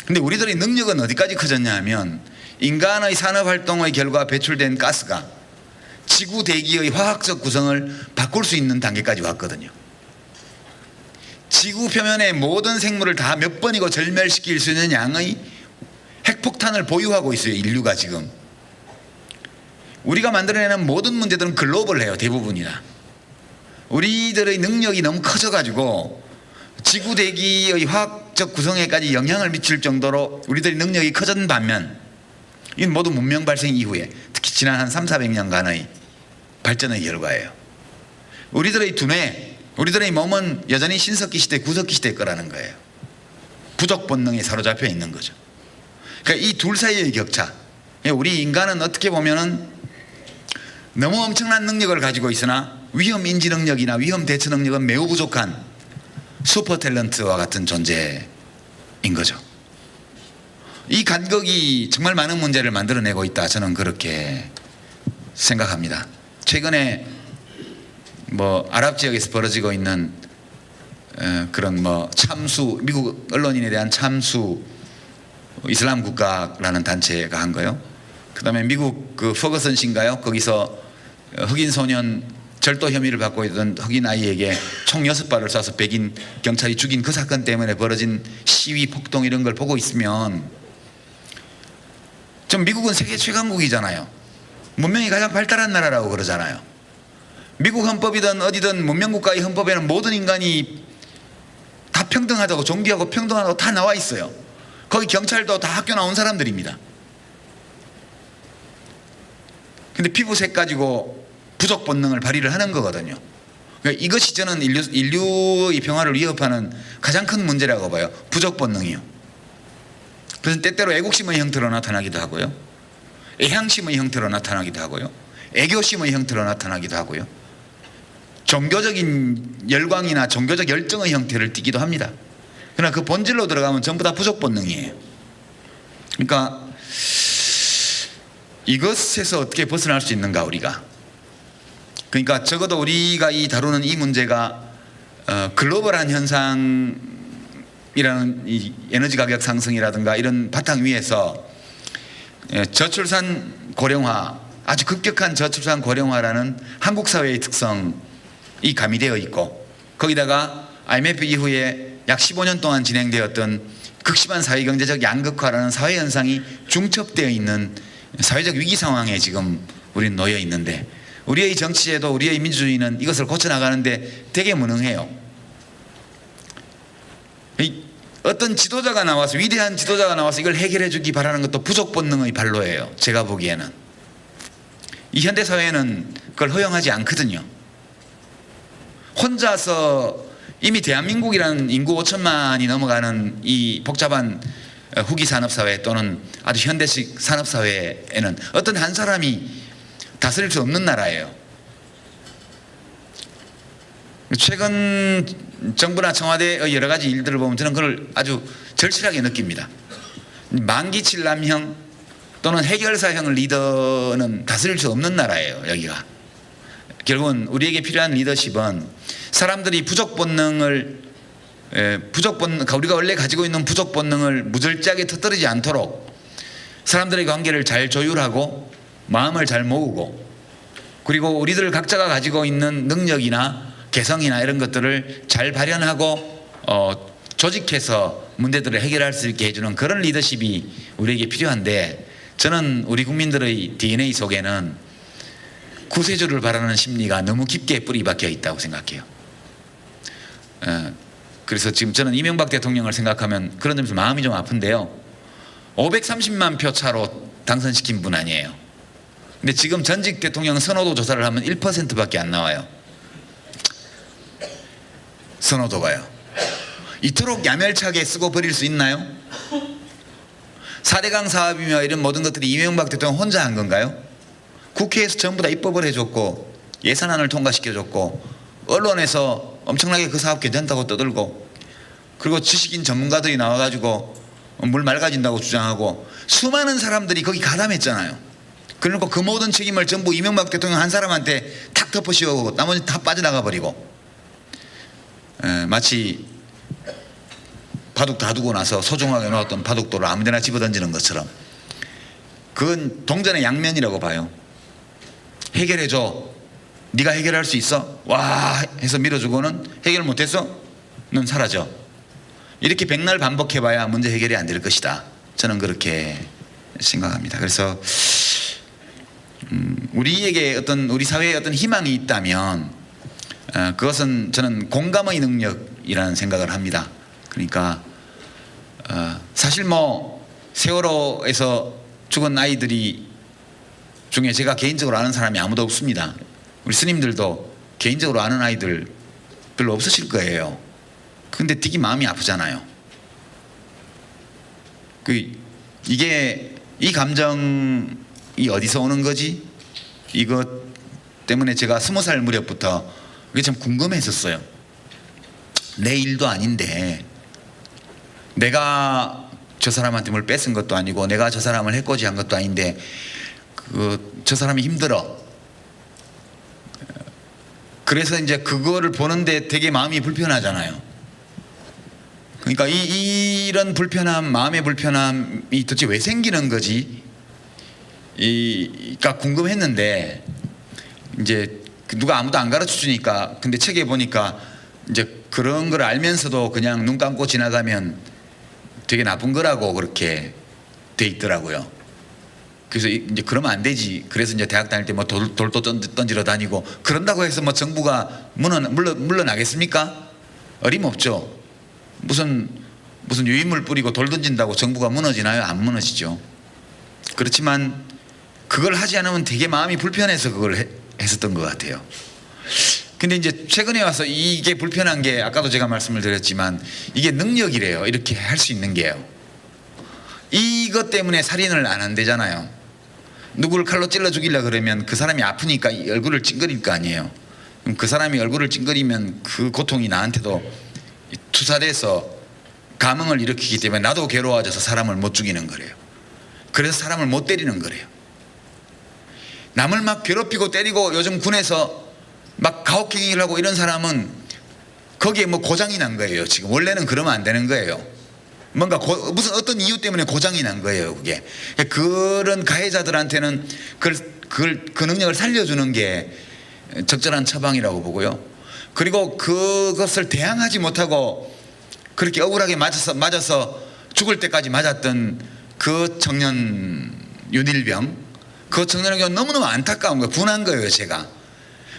근데 우리들의 능력은 어디까지 커졌냐 하면 인간의 산업활동의 결과 배출된 가스가 지구 대기의 화학적 구성을 바꿀 수 있는 단계까지 왔거든요. 지구 표면의 모든 생물을 다 몇 번이고 절멸시킬 수 있는 양의 핵폭탄을 보유하고 있어요. 인류가 지금. 우리가 만들어내는 모든 문제들은 글로벌해요. 대부분이나. 우리들의 능력이 너무 커져가지고 지구 대기의 화학적 구성에까지 영향을 미칠 정도로 우리들의 능력이 커진 반면, 이건 모두 문명 발생 이후에 특히 지난 한 300~400년간의 발전의 결과예요. 우리들의 두뇌, 우리들의 몸은 여전히 신석기 시대, 구석기 시대 거라는 거예요. 부족 본능에 사로잡혀 있는 거죠. 그러니까 이 둘 사이의 격차, 우리 인간은 어떻게 보면은 너무 엄청난 능력을 가지고 있으나 위험 인지 능력이나 위험 대처 능력은 매우 부족한 슈퍼 탤런트와 같은 존재인 거죠. 이 간극이 정말 많은 문제를 만들어내고 있다, 저는 그렇게 생각합니다. 최근에 아랍 지역에서 벌어지고 있는 그런 참수, 미국 언론인에 대한 참수, 이슬람 국가라는 단체가 한 거요. 그다음에 미국 그 퍼거슨 씨인가요? 거기서 흑인 소년 절도 혐의를 받고 있던 흑인 아이에게 총 6발을 쏴서 백인 경찰이 죽인 그 사건 때문에 벌어진 시위, 폭동 이런 걸 보고 있으면, 좀 미국은 세계 최강국이잖아요. 문명이 가장 발달한 나라라고 그러잖아요. 미국 헌법이든 어디든 문명국가의 헌법에는 모든 인간이 다 평등하다고, 존귀하고 평등하다고 다 나와 있어요. 거기 경찰도 다 학교 나온 사람들입니다. 근데 피부색 가지고 부족 본능을 발휘를 하는 거거든요. 그러니까 이것이 저는 인류의 평화를 위협하는 가장 큰 문제라고 봐요. 부족 본능이요. 그래서 때때로 애국심의 형태로 나타나기도 하고요, 애향심의 형태로 나타나기도 하고요, 애교심의 형태로 나타나기도 하고요, 종교적인 열광이나 종교적 열정의 형태를 띠기도 합니다. 그러나 그 본질로 들어가면 전부 다 부족 본능이에요. 그러니까 이것에서 어떻게 벗어날 수 있는가, 우리가. 그러니까 적어도 우리가 다루는 이 문제가 글로벌한 현상이라는 이 에너지 가격 상승이라든가 이런 바탕 위에서 저출산 고령화, 아주 급격한 저출산 고령화라는 한국 사회의 특성이 가미되어 있고, 거기다가 IMF 이후에 약 15년 동안 진행되었던 극심한 사회경제적 양극화라는 사회 현상이 중첩되어 있는 사회적 위기 상황에 지금 우리는 놓여 있는데, 우리의 정치제도, 우리의 민주주의는 이것을 고쳐나가는데 되게 무능해요. 어떤 지도자가 나와서, 위대한 지도자가 나와서 이걸 해결해 주기 바라는 것도 부족 본능의 발로예요. 제가 보기에는 이 현대사회는 그걸 허용하지 않거든요. 혼자서 이미 대한민국이라는 인구 5천만이 넘어가는 이 복잡한 후기 산업사회 또는 아주 현대식 산업사회에는 어떤 한 사람이 다스릴 수 없는 나라예요. 최근 정부나 청와대의 여러 가지 일들을 보면 저는 그걸 아주 절실하게 느낍니다. 만기칠남형 또는 해결사형 리더는 다스릴 수 없는 나라예요, 여기가. 결국은 우리에게 필요한 리더십은 사람들이 부족 본능을, 우리가 원래 가지고 있는 부족 본능을 무절제하게 터뜨리지 않도록 사람들의 관계를 잘 조율하고 마음을 잘 모으고, 그리고 우리들 각자가 가지고 있는 능력이나 개성이나 이런 것들을 잘 발현하고 조직해서 문제들을 해결할 수 있게 해주는 그런 리더십이 우리에게 필요한데, 저는 우리 국민들의 DNA 속에는 구세주를 바라는 심리가 너무 깊게 뿌리 박혀 있다고 생각해요. 그래서 지금 저는 이명박 대통령을 생각하면 그런 점에서 마음이 좀 아픈데요, 530만 표 차로 당선시킨 분 아니에요. 근데 지금 전직 대통령 선호도 조사를 하면 1%밖에 안 나와요. 선호도가요. 이토록 야멸차게 쓰고 버릴 수 있나요? 4대강 사업이며 이런 모든 것들이 이명박 대통령 혼자 한 건가요? 국회에서 전부 다 입법을 해줬고 예산안을 통과시켜줬고 언론에서 엄청나게 그 사업 괜찮다고 떠들고, 그리고 지식인 전문가들이 나와가지고 물 맑아진다고 주장하고 수많은 사람들이 거기 가담했잖아요. 그러니까 그 모든 책임을 전부 이명박 대통령 한 사람한테 탁 덮어씌우고 나머지 다 빠져나가 버리고, 마치 바둑 다 두고 나서 소중하게 놓았던 바둑돌을 아무데나 집어던지는 것처럼, 그건 동전의 양면이라고 봐요. 해결해줘, 네가 해결할 수 있어, 와 해서 밀어주고는 해결 못했어, 넌 사라져. 이렇게 백날 반복해봐야 문제 해결이 안 될 것이다, 저는 그렇게 생각합니다. 그래서 우리에게 우리 사회에 어떤 희망이 있다면 그것은 저는 공감의 능력이라는 생각을 합니다. 그러니까 사실 뭐 세월호에서 죽은 아이들이 중에 제가 개인적으로 아는 사람이 아무도 없습니다. 우리 스님들도 개인적으로 아는 아이들 별로 없으실 거예요. 근데 되게 마음이 아프잖아요. 이게 이 감정이 어디서 오는 거지? 이것 때문에 제가 20살 무렵부터 그게 참 궁금했었어요. 내 일도 아닌데 내가 저 사람한테 뭘 뺏은 것도 아니고 내가 저 사람을 해코지한 것도 아닌데 저 사람이 힘들어. 그래서 이제 그거를 보는데 되게 마음이 불편하잖아요. 그러니까 이런 불편함, 마음의 불편함이 도대체 왜 생기는 거지? 그러니까 궁금했는데 이제 누가 아무도 안 가르쳐 주니까, 근데 책에 보니까 이제 그런 걸 알면서도 그냥 눈 감고 지나가면 되게 나쁜 거라고 그렇게 돼 있더라고요. 그래서 이제 그러면 안 되지. 그래서 이제 대학 다닐 때 뭐 돌도 던지러 다니고 그런다고 해서 뭐 정부가 물러나겠습니까? 어림없죠. 무슨 유인물 뿌리고 돌 던진다고 정부가 무너지나요? 안 무너지죠. 그렇지만 그걸 하지 않으면 되게 마음이 불편해서 그걸 했었던 것 같아요. 근데 이제 최근에 와서 이게 불편한 게 아까도 제가 말씀을 드렸지만 이게 능력이래요. 이렇게 할 수 있는 게요. 이것 때문에 살인을 안 한대잖아요. 누구를 칼로 찔러 죽이려 그러면 그 사람이 아프니까 얼굴을 찡그릴 거 아니에요. 그럼 그 사람이 얼굴을 찡그리면 그 고통이 나한테도 투사돼서 감흥을 일으키기 때문에 나도 괴로워져서 사람을 못 죽이는 거래요. 그래서 사람을 못 때리는 거래요. 남을 막 괴롭히고 때리고 요즘 군에서 막 가혹행위를 하고 이런 사람은 거기에 뭐 고장이 난 거예요. 지금 원래는 그러면 안 되는 거예요. 뭔가 무슨 어떤 이유 때문에 고장이 난 거예요. 그게 그런 가해자들한테는 그 능력을 살려주는 게 적절한 처방이라고 보고요. 그리고 그것을 대항하지 못하고 그렇게 억울하게 맞아서 죽을 때까지 맞았던 그 청년 윤일병, 그 청년에게 너무너무 안타까운 거예요. 분한 거예요. 제가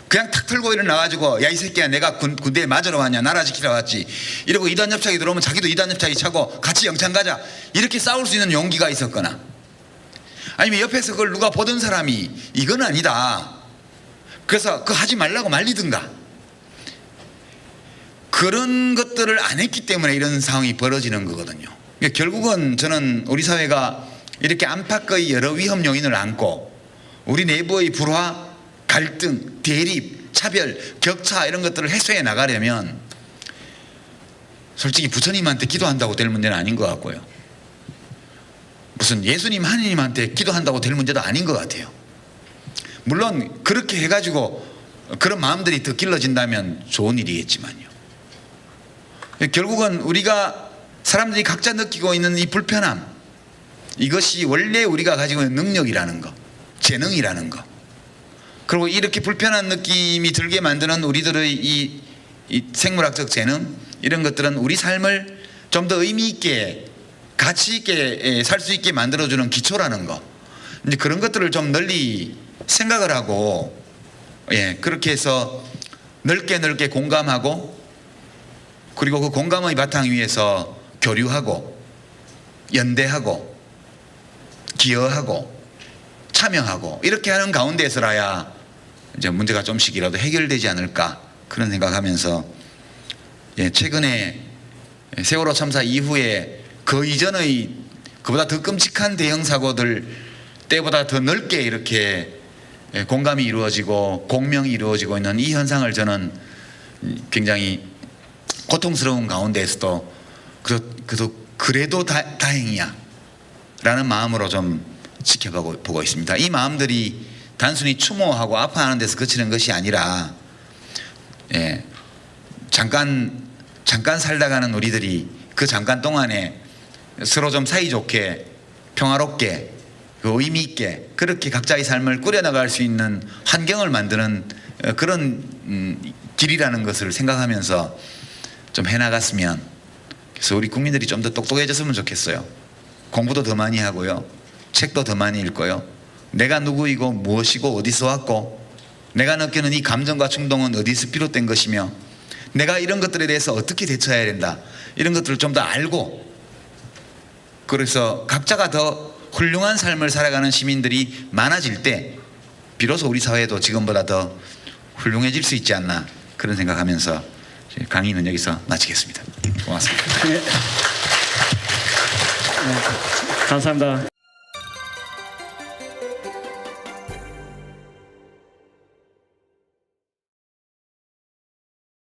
그냥 탁 털고 일어나가지고 야 이 새끼야 내가 군대에 맞으러 왔냐 나라 지키러 왔지 이러고 이단 협착이 들어오면 자기도 이단 협착이 차고 같이 영창 가자 이렇게 싸울 수 있는 용기가 있었거나 아니면 옆에서 그걸 누가 보던 사람이 이건 아니다 그래서 그거 하지 말라고 말리든가 그런 것들을 안 했기 때문에 이런 상황이 벌어지는 거거든요. 그러니까 결국은 저는 우리 사회가 이렇게 안팎의 여러 위험 요인을 안고 우리 내부의 불화, 갈등, 대립, 차별, 격차 이런 것들을 해소해 나가려면 솔직히 부처님한테 기도한다고 될 문제는 아닌 것 같고요. 무슨 예수님 하느님한테 기도한다고 될 문제도 아닌 것 같아요. 물론 그렇게 해가지고 그런 마음들이 더 길러진다면 좋은 일이겠지만요. 결국은 우리가 사람들이 각자 느끼고 있는 이 불편함 이것이 원래 우리가 가지고 있는 능력이라는 거, 재능이라는 거 그리고 이렇게 불편한 느낌이 들게 만드는 우리들의 이 생물학적 재능 이런 것들은 우리 삶을 좀 더 의미 있게 가치 있게 살 수 있게 만들어주는 기초라는 거 이제 그런 것들을 좀 널리 생각을 하고 그렇게 해서 넓게 공감하고 그리고 그 공감의 바탕 위에서 교류하고 연대하고 기여하고 참여하고 이렇게 하는 가운데서라야 이제 문제가 좀씩이라도 해결되지 않을까 그런 생각하면서 최근에 세월호 참사 이후에 그 이전의 그보다 더 끔찍한 대형 사고들 때보다 더 넓게 이렇게 공감이 이루어지고 공명이 이루어지고 있는 이 현상을 저는 굉장히 고통스러운 가운데에서도 그래도 다행이야 라는 마음으로 좀 지켜보고 있습니다. 이 마음들이 단순히 추모하고 아파하는 데서 그치는 것이 아니라 잠깐 살다가는 우리들이 그 잠깐 동안에 서로 좀 사이좋게 평화롭게 의미 있게 그렇게 각자의 삶을 꾸려나갈 수 있는 환경을 만드는 그런 길이라는 것을 생각하면서 좀 해나갔으면 그래서 우리 국민들이 좀 더 똑똑해졌으면 좋겠어요. 공부도 더 많이 하고요. 책도 더 많이 읽고요. 내가 누구이고 무엇이고 어디서 왔고 내가 느끼는 이 감정과 충동은 어디서 비롯된 것이며 내가 이런 것들에 대해서 어떻게 대처해야 된다, 이런 것들을 좀 더 알고, 그래서 각자가 더 훌륭한 삶을 살아가는 시민들이 많아질 때 비로소 우리 사회도 지금보다 더 훌륭해질 수 있지 않나, 그런 생각하면서 강의는 여기서 마치겠습니다. 고맙습니다. 감사합니다.